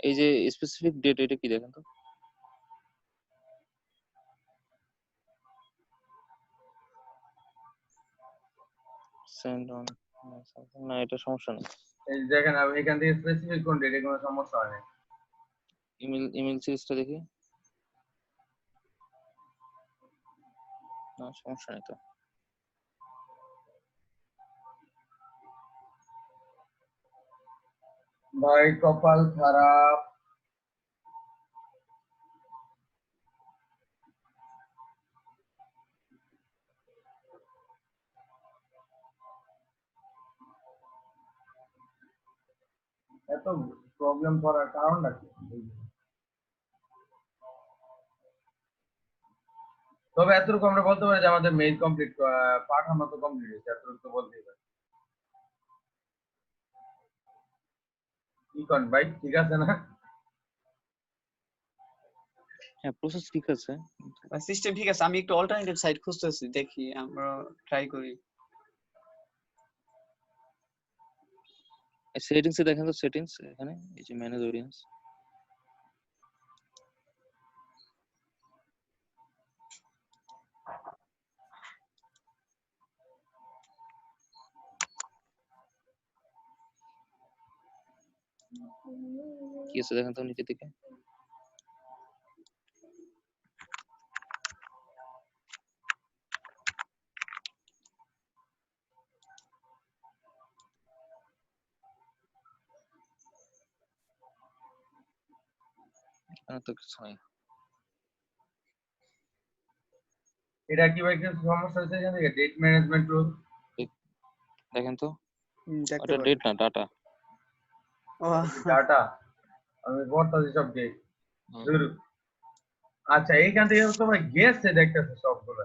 এই যে স্পেসিফিক ডেট, এটা কি দেখেন তো? সেন্ড অন, না এটা সমস্যা নেই। এই যে দেখেন আমি এখান থেকে স্পেসিফিক কোন ডেটে কোনো সমস্যা হয় না। ইমেল সিরিজটা দেখি, না সমস্যা নেই তো। ভাই কপাল খারাপ। এত প্রবলেম করার কারণটা কি? তবে এতটুকু আমরা বলতে পারি যে আমাদের মেইল কমপ্লিট, পাঠানো তো কমপ্লিট হয়েছে, এতটুকু তো বলতেই পারি। কি কন ভাই, ঠিক আছে না? হ্যাঁ প্রসেস ঠিক আছে। সিস্টেম ঠিক আছে, আমি একটু অল্টারনেটিভ সাইট খুঁজতেছি, দেখি আমরা ট্রাই করি। সেটিংসে দেখেন তো, সেটিংস এখানে এই যে ম্যানেজ অডিয়েন্স, কি আছে দেখেন তো নিচের দিকে। এখানে তো কিছু নাই। এটা কি ভাই কিছু সমস্যা হচ্ছে এখান থেকে? ডেট ম্যানেজমেন্ট রুল দেখেন তো, দেখতে ওটা পারি। ডেট না ডাটা। ও ডাটা আমি বলতেছি সব ডেট। আচ্ছা এইখান থেকে তো ভাই গেছে দেখতেছে সবগুলো।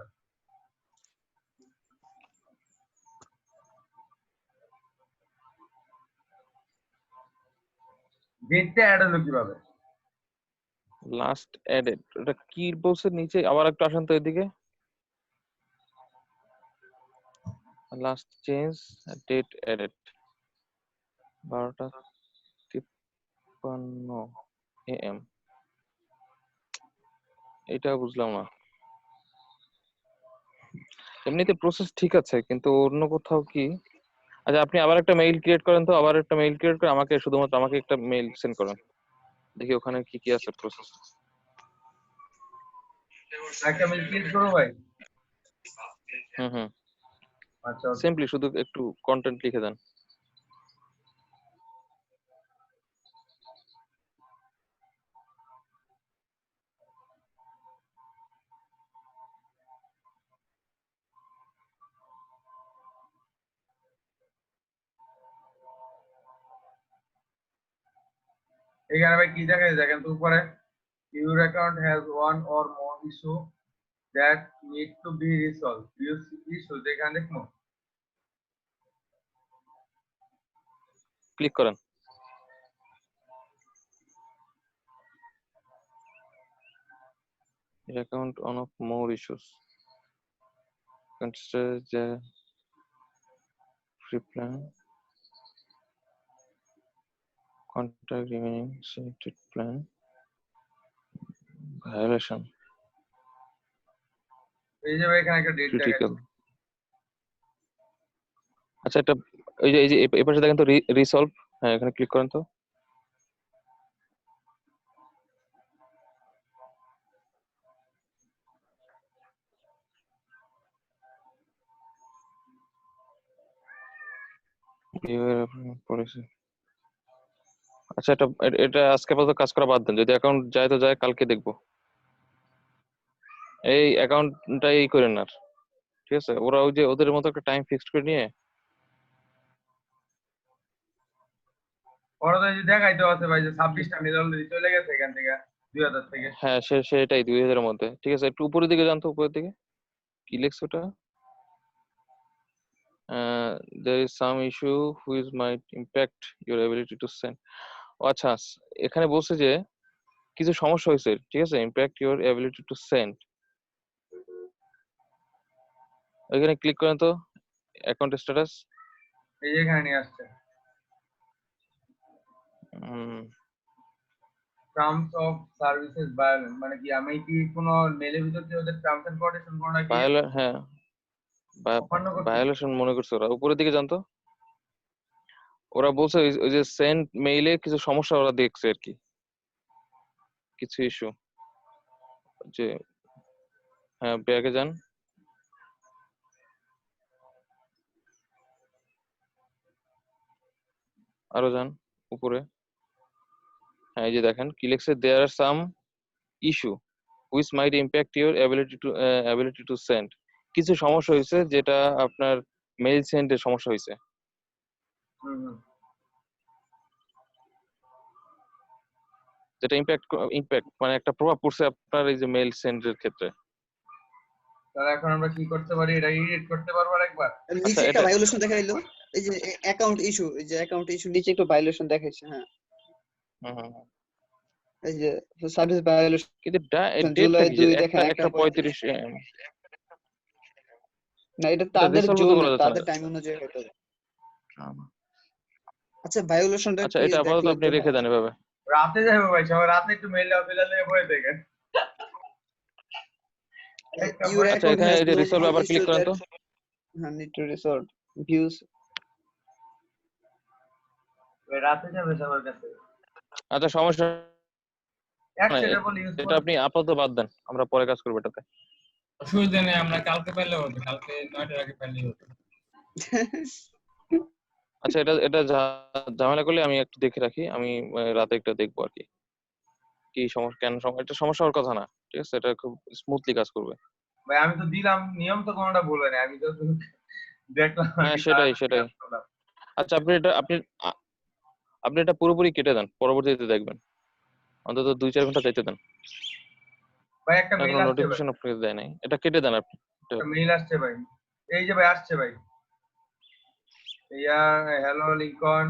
ডেটটা অ্যাড হলো কিভাবে? লাস্ট এডেড, এটা কি বলছে নিচে? আবার একটু আসেন তো এদিকে। Last change date added 12:53 AM, এটা বুঝলাম না। এমনিতে প্রসেস ঠিক আছে, কিন্তু অন্য কোথাও কি? আচ্ছা আপনি আবার একটা মেইল ক্রিয়েট করেন তো, আবার একটা মেইল ক্রিয়েট করে আমাকে, শুধুমাত্র আমাকে একটা মেইল সেন্ড করেন, দেখি ওখানে কি কি আছে প্রসেস। একটা মেল ক্লিক করো ভাই। হুম আচ্ছা ওকে। সিম্পলি শুধু একটু কন্টেন্ট লিখে দেন। এখানে ভাই কি জায়গায় দেখেন তো উপরে your account has one or more issue that need to be resolved. Issue যেখানে দেখো ক্লিক করেন। Your account one of more issues. Consider the free plan. Contact remaining selected plan. Violation. এই যে এখানে একটা ডেট Critical. দেখাচ্ছে আচ্ছা এটা এই যে এই পাশে দেখেন তো রিসলভ, হ্যাঁ এখানে ক্লিক করেন তো। পলিসি। আচ্ছা এটা এটা আজকে পর্যন্ত কাজ করা বাদ দেন, যদি অ্যাকাউন্ট যায় তো যায়, কালকে দেখবো। এই অ্যাকাউন্টটাই করেন আর, ঠিক আছে? ওরা ওই যে ওদের মতো একটা টাইম ফিক্সড করে নিয়ে ওরা তো এই যে দেখাইতে আছে ভাই যে 26টা মেল অলরেডি চলে গেছে এখান থেকে 2000 থেকে। হ্যাঁ সেটাই 2000 এর মধ্যে, ঠিক আছে? একটু উপরের দিকে যান তো, উপরের দিকে কি লেখছে ওটা? there is some issue which might impact your ability to send. আচ্ছা এখানে বলছে যে কিছু সমস্যা হয়েছে, ঠিক আছে? impact your ability to send, ওইখানে ক্লিক করেন তো, অ্যাকাউন্ট স্ট্যাটাস। এই যে এখানে নিয়ে আসছে টার্মস অফ সার্ভিসেস ভায়োলেন্স, মানে কি আমি কি কোনো মেলের ভিতর দিয়ে ওদের টার্মস এন্ড কন্ডিশন কোনো নাকি হ্যাঁ অমান্য করতে? ভায়োলেশন মনে করছে ওরা। উপরের দিকে জানতো, ওরা বলছে ওই যে সেন্ড মেইলে কিছু সমস্যা ওরা দেখছে আর কি, কিছু ইস্যু। যে হ্যাঁ ব্যাগে যান, আরো যান উপরে, হ্যাঁ এই যে দেখেন কি লিখছে, there are some issue which might impact your ability to send. কিছু সমস্যা হয়েছে যেটা আপনার মেইল সেন্ডের সমস্যা হয়েছে। যেটা ইম্প্যাক্ট মানে একটা প্রভাব পড়ছে আপনার এই যে মেইল সেন্ডের ক্ষেত্রে। তাহলে এখন আমরা কি করতে পারি, এটা এডিট করতে পারবো আরেকবার? নিচে একটা এটা ভায়োলেশন দেখাইলো, এই যে অ্যাকাউন্ট ইস্যু, এই যে অ্যাকাউন্ট ইস্যু নিচে একটু ভায়োলেশন দেখাইছে। হ্যাঁ এই যে সার্ভিস ভায়োলেশন কিন্তু ডেট জুলাই থাকে 2 একটা দেখেন একটা 35 না, এটা এটা তাদের রিসলভ তো জোন, করা যাচ্ছে না। তাদের টাইম অনুযায়ী হতে হবে। আচ্ছা ভায়োলেশনটা আচ্ছা এটা প্লিজ আপাতত দেখলে আপনি তো রেখে দেন এভাবে। রাতে যাবে ভাই, সবাই রাতে একটু মেল দিয়ে বয়ে দেখেন। your আচ্ছা account এখানে has এই যে no রিসলভ more আবার ক্লিক issue করেন that তো। need to resolve views। রাতে যাবে সবার কাছে। আচ্ছা সমস্যা নাই, অ্যাকসেপ্টেবল ইউজ এটা আপনি আপাতত বাদ দেন, আমরা পরে কাজ করবো এটাতে। অসুবিধা নেই, আমরা কালকে পাইলে হতো, কালকে 9টার আগে পাইলেই হতো। আচ্ছা এটা এটা ঝামেলা করলে আমি একটু দেখে রাখি, আমি রাতে একটা দেখবো আর কি, কি সমস্যা, কেন এটা সমস্যা হওয়ার কথা না, ঠিক আছে? এটা খুব স্মুথলি কাজ করবে। ভাই আমি তো দিলাম, নিয়ম তো কোনোটা বলবে না, আমি তো দেখলাম আর হ্যাঁ কি। সেটাই। আচ্ছা আপনি এটা পুরোপুরি কেটে দেন, পরবর্তীতে দেখবেন, অন্তত 2-4 ঘন্টা যাইতে দেন। ভাই একটা মেইল কোনো আসছে ভাই, নোটিফিকেশন আপনাকে দেয় নাই, এটা কেটে দেন আপনি। একটা মেইল আসছে ভাই, এই যে ভাই আসছে ভাই, hello Lincoln,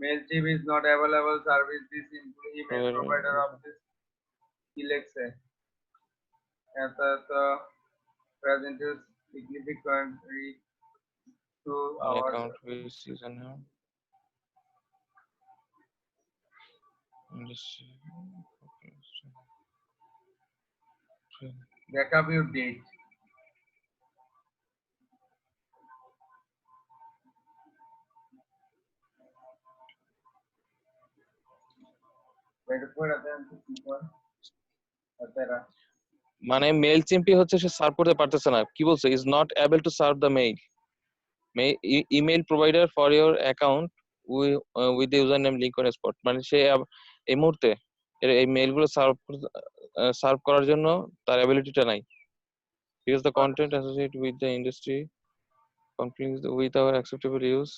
Mailchimp is not available service, this email provider of this কি লেখছে, তো present is significantly to An our account with season backup your date. মানে মেইল চিম্পি হচ্ছে সে সার্ভ করতে পারতেছে না, কি বলছে, is not able to serve the mail email provider for your account with the user name link on spot. মানে সে এই মুহূর্তে এই মেইলগুলো সার্ভ করার জন্য তার অ্যাবিলিটিটা নাই। Here's the content associated with the industry conflicts with our acceptable use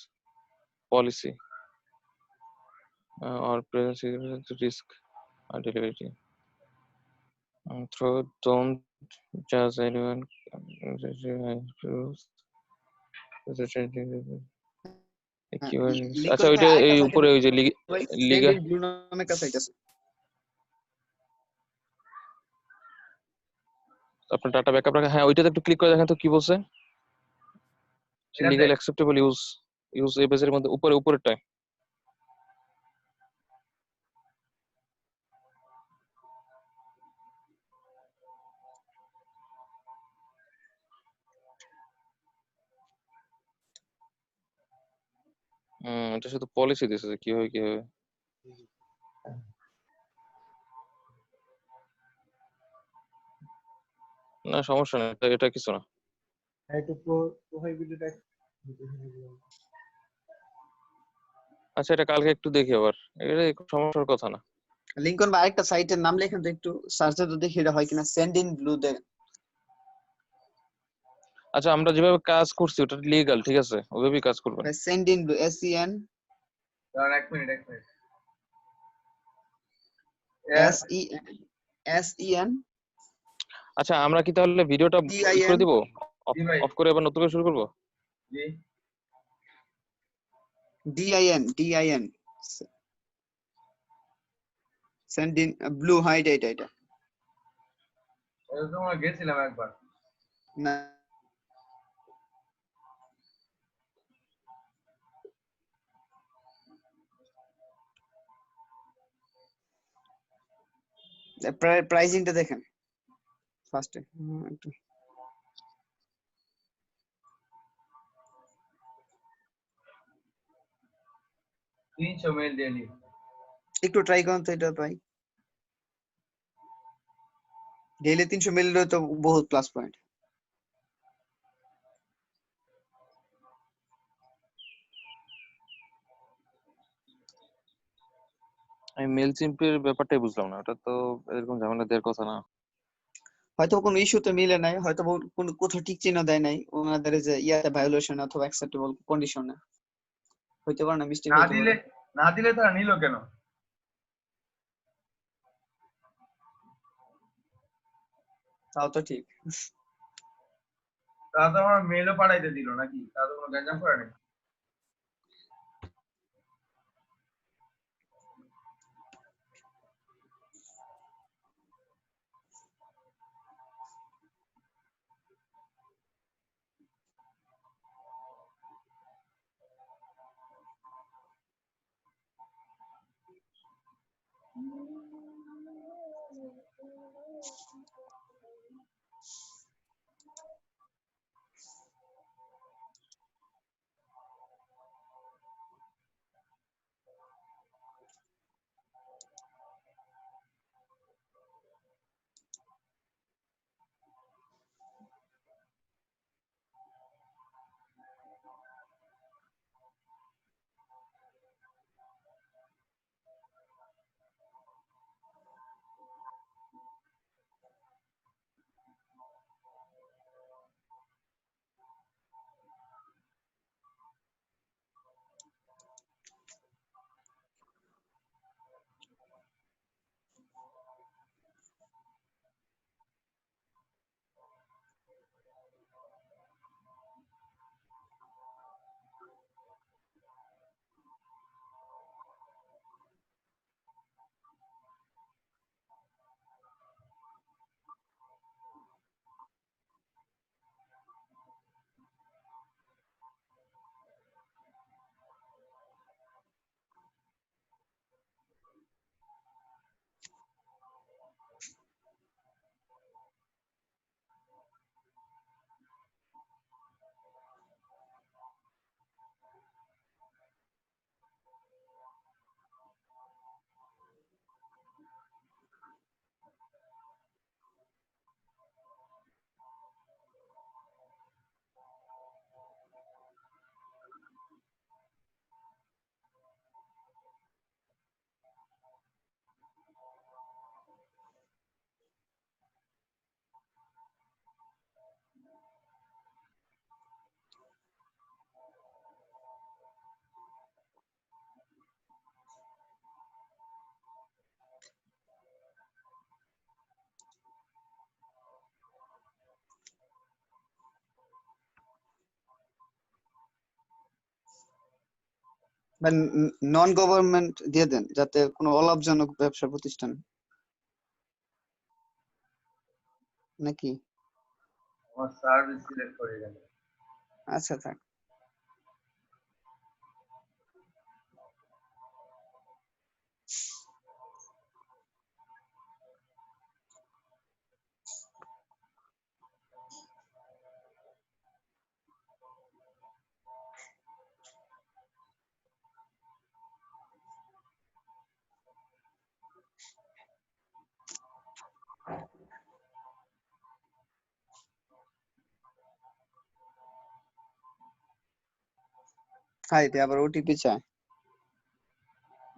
policy or present risk or delivery. throw don't judge anyone. আচ্ছা Lincoln ভাই ওইটা আরেকটা এই সাইটে উপরে ওই যে ভাই সেন্ড লিগা ইন ব্লু নামে একটা সাইট আছে। আপনার ডাটা ব্যাকআপ রাখা, হ্যাঁ ওইটাতে একটু ক্লিক করে দেখেন তো কি বলছে। এটাতে লিগ্যাল অ্যাকসেপ্টেবল ইউজ এই পেজের মধ্যে উপরেরটায়। এটা শুধু পলিসি দিছে যে কিভাবে না সমস্যা নেই, এটা কিছু না। একটু প্রোফাইল ভিডিওটা আচ্ছা এটা কালকে একটু দেখি আবার, এটা কোনো সমস্যার কথা না। লিঙ্কন ভাই আরেকটা সাইটের নাম লেখেন তো একটু সার্চে তো দেখি এটা হয় কিনা। সেন্ড ইন ব্লু দে। আচ্ছা আমরা যেভাবে কাজ করছি ওটা লিগ্যাল, ঠিক আছে, ওইভাবেই কাজ করবেন। সেন্ড ইন ব্লু SEN দাঁড়ান এক মিনিট SEN আচ্ছা আমরা কি তাহলে ভিডিওটা করে DIN দিব, জি ভাই অফ করে আবার নতুন করে শুরু করবো? জি DIN সেন্ড ইন ব্লু হয় এটা এটা তো আমরা গেছিলাম একবার। না প্রাইসিংটা দেখেন ফার্স্টে একটু 300 মেল ডেইলি। একটু ট্রাই করুন তো এটা পাই। ডেইলি 300 মিলিলে তো বহুত প্লাস পয়েন্ট। আমি মেল চিম্পের ব্যাপারটাই বুঝলাম না, ওটা তো এরকম ঝামেলা দেওয়ার কথা না। হয়তো কোনো ইস্যুতে মিলে নাই, হয়তো কোনো কোথাও ঠিক চিহ্ন দেয় নাই ওনাদের যে ইয়াতে ভায়োলেশন অথবা অ্যাকসেপ্টেবল কন্ডিশনে হইতে পারে না, মিস্টেক না হইতে দিলে পারে। তারা নিল কেন? তাও তো ঠিক। তারা তো আমার মেলও পাঠাইতে দিল নাকি? তারা তো কোনো গ্যাঞ্জাম করে নাই। বা নন গভর্নমেন্ট দিয়ে দেন, যাতে কোনো অলাভজনক ব্যবসা প্রতিষ্ঠান নাকি। আমার সার্ভিস সিলেক্ট করে গেল। আচ্ছা থাক। হাইতে আবার ওটিপি চায়।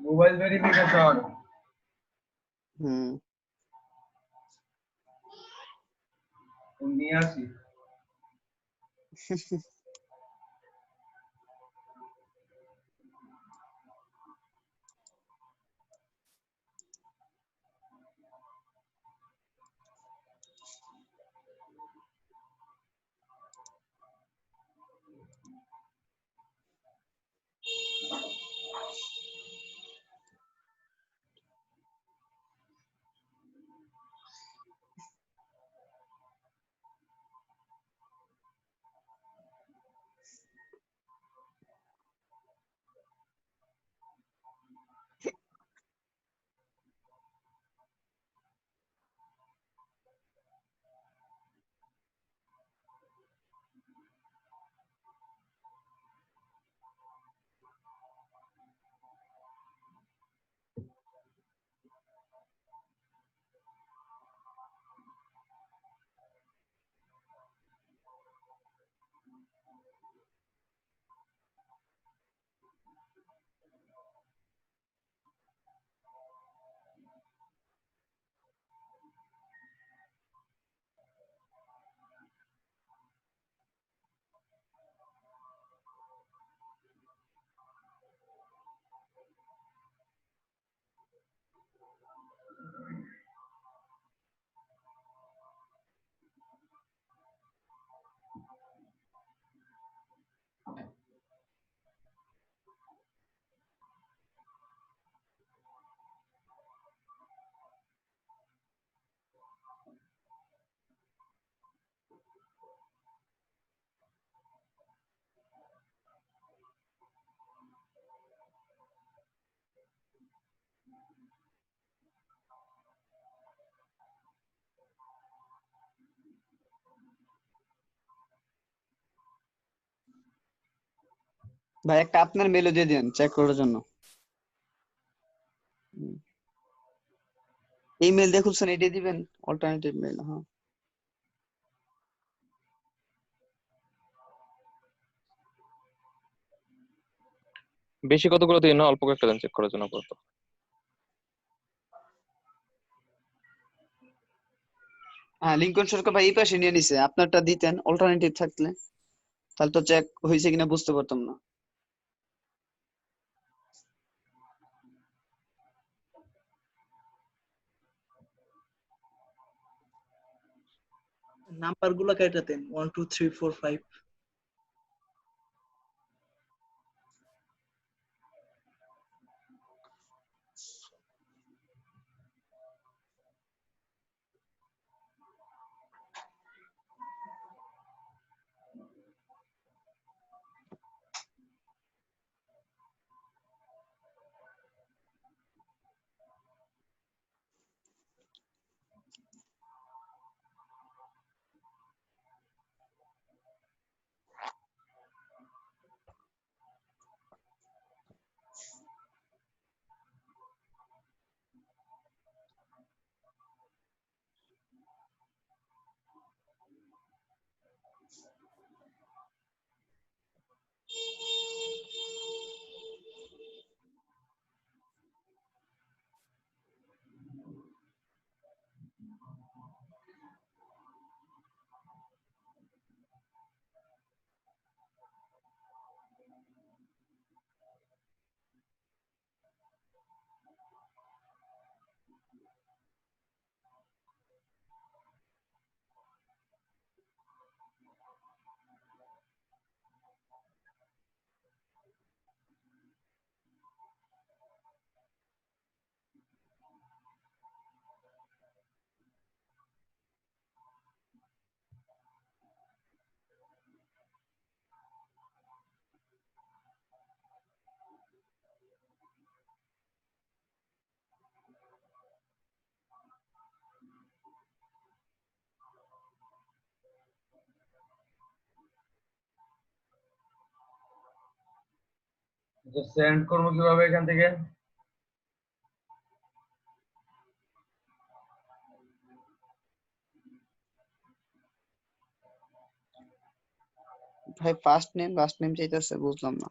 Mobile verification. হুম। নিয়ে আসি। ভাই একটা আপনার মেলও দিয়ে দেন চেক করার জন্য। এই মেল দিয়ে খুলছেন, এটাই দিবেন অল্টারনেটিভ মেল। হ্যাঁ বেশি কতগুলো দিন না, অল্প কয়েকটা দেন চেক করার জন্য আপাতত। হ্যাঁ, লিঙ্কন সরকার ভাই এই পাশে নিয়ে নিছে, আপনারটা দিতেন অল্টারনেটিভ থাকলে, তাহলে তো চেক হয়েছে কিনা বুঝতে পারতাম না। নাম্বার গুলো কেটে দেন 1 2 3 4 5। সেন্ড করবো কিভাবে এখান থেকে? ভাই ফার্স্ট নেম লাস্ট নেম চাইতেছে, বুঝলাম না।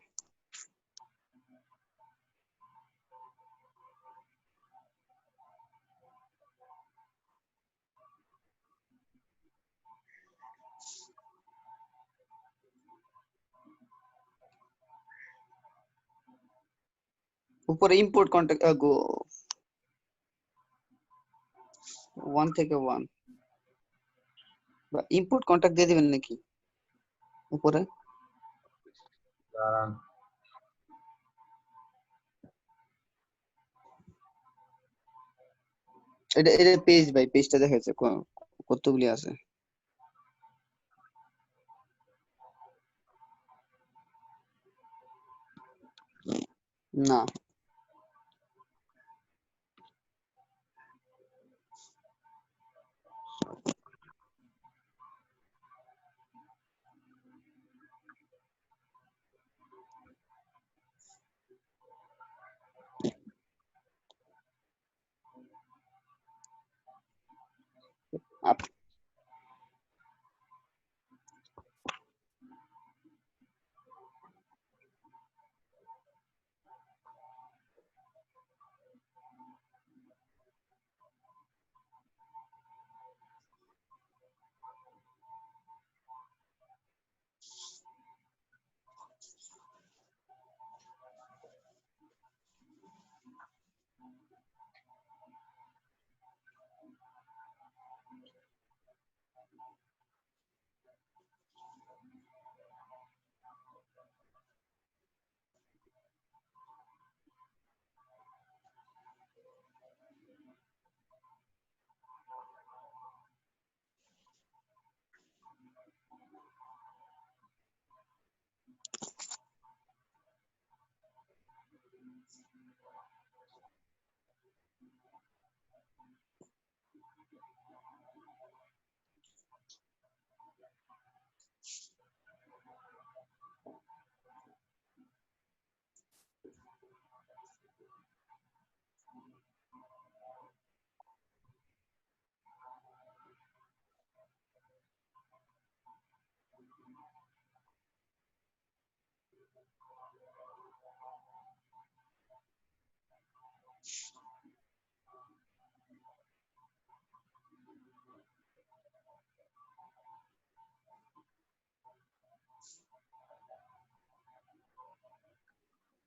উপরে ইম্পোর্ট কন্টাক্ট গো 1 থেকে 1 বা ইম্পোর্ট কন্টাক্ট দিয়ে দিবেন নাকি উপরে? দাঁড়ান, এটা এটা পেজ ভাই, পেজটা দেখা যাচ্ছে কতগুলি আছে। না আপ-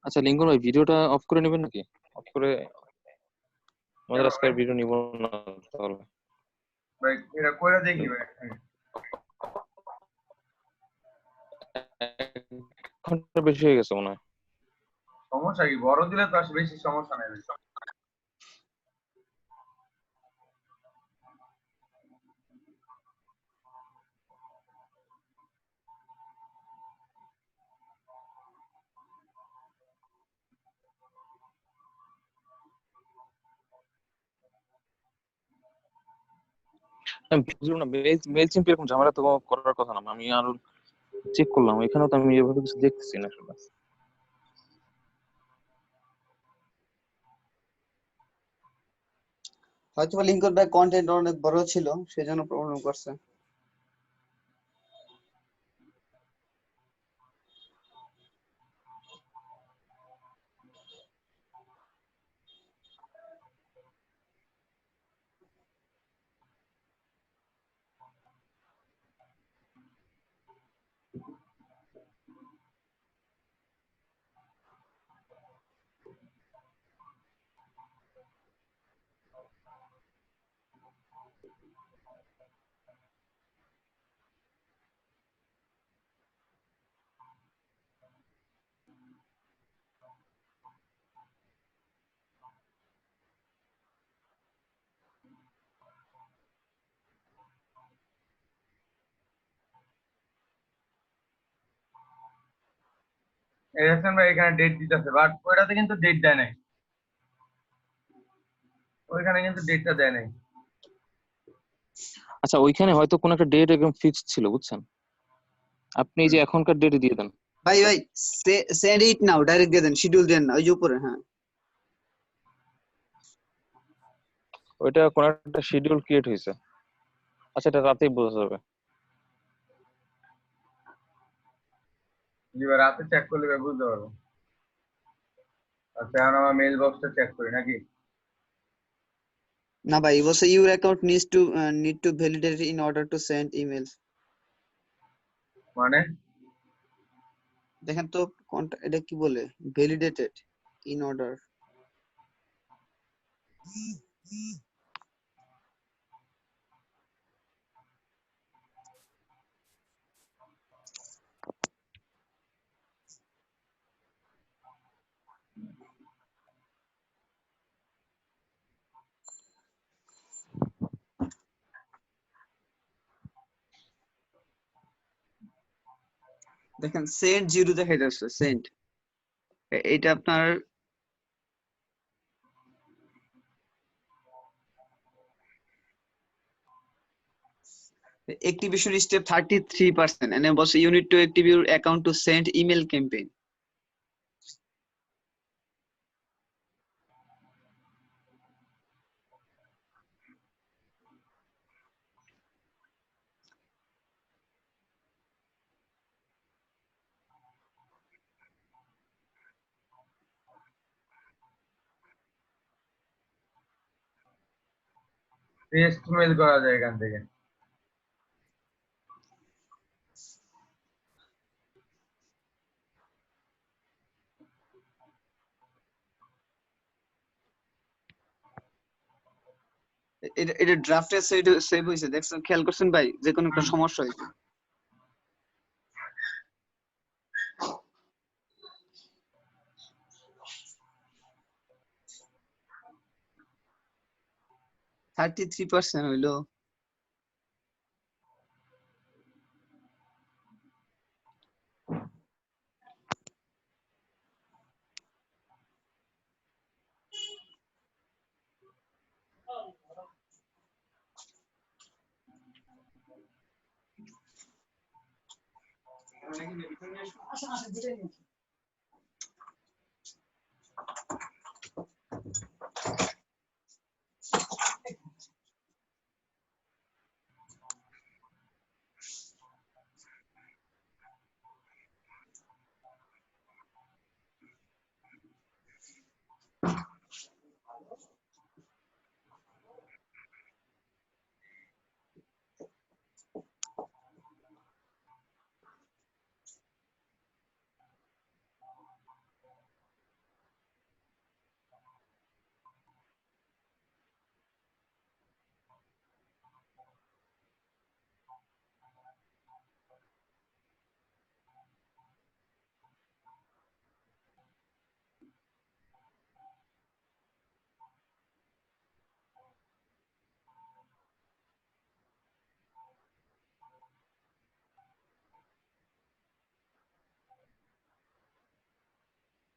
আচ্ছা লিঙ্কন ভাই, ভিডিওটা অফ করে নেবেন নাকি? অফ করে আমাদের আজকে আর ভিডিও নিব না তাহলে। ভাই এটা কইরা দেখি ভাই। এক ঘন্টা বেশি হয়ে গেছে মনে হয়। সমস্যা কি? বড় দিলে তো আসলে বেশি সমস্যা নাই ভাই। আমি বুঝলাম না, মেল চিম্প এরকম ঝামেলা তো করার কথা না। আমি আর চেক করলাম, এখানেও তো আমি এভাবে কিছু দেখতেছি না আসলে। হয়তো বা লিঙ্কন ভাই কন্টেন্ট অনেক বড় ছিল সেজন্য প্রবলেম করছে। এরকম ভাই এখানে ডেট দিতেছে, বাট ওইটাতে কিন্তু ডেট দেয় নাই। ওইখানে কিন্তু ডেটটা দেয় নাই। আচ্ছা ওইখানে হয়তো কোন একটা ডেট একদম ফিক্সড ছিল, বুঝছেন? আপনি এই যে এখনকার ডেটে দিয়ে দেন। ভাই সেন্ড ইট নাও, ডাইরেক্ট দিয়ে দেন, শিডিউল দেন না ওই যে উপরে। হ্যাঁ ওইটা কোন একটা শিডিউল ক্রিয়েট হয়েছে। আচ্ছা, এটা রাতেই বোঝা যাবে। এবার রাতে চেক করলে এবার বুঝতে পারবো। আচ্ছা এখন আমার মেইল বক্সটা চেক করি নাকি? না ভাই, বলছে your account need to validate in order to send email. মানে দেখেন তো কোনটা, এটা কি বলে ভ্যালিডেটেড ইন অর্ডার। দেখেন সেন্ড জিরো দেখাই যাচ্ছে, সেন্ড। এটা আপনার activation step 33%, and then বলছে you need to active your account to send email campaign. Test mail করা যায় এখান থেকে। এটা ড্রাফটে সেভ হয়েছে, দেখছেন, খেয়াল করছেন ভাই, যে কোনো একটা সমস্যা হয়েছে। $33 হইলো।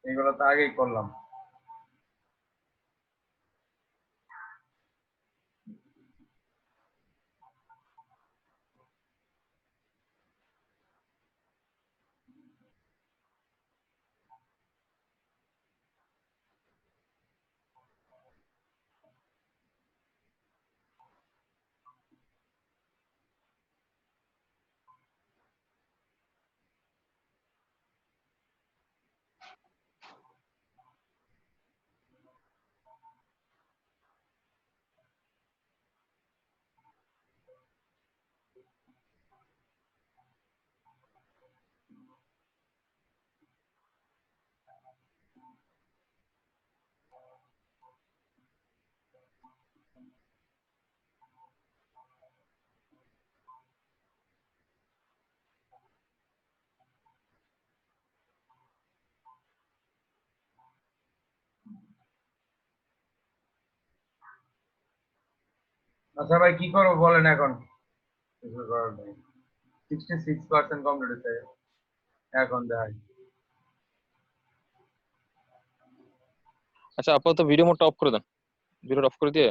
এগুলো তো আগেই করলাম। আচ্ছা ভাই কি করবো বলেন এখন? কিছু করার নেই। 66% কমপ্লিট হয়েছে এখন দেখাই। আচ্ছা, আপাতত ভিডিও মোডটা অফ করে দেন। ভিডিওটা অফ করে দিয়ে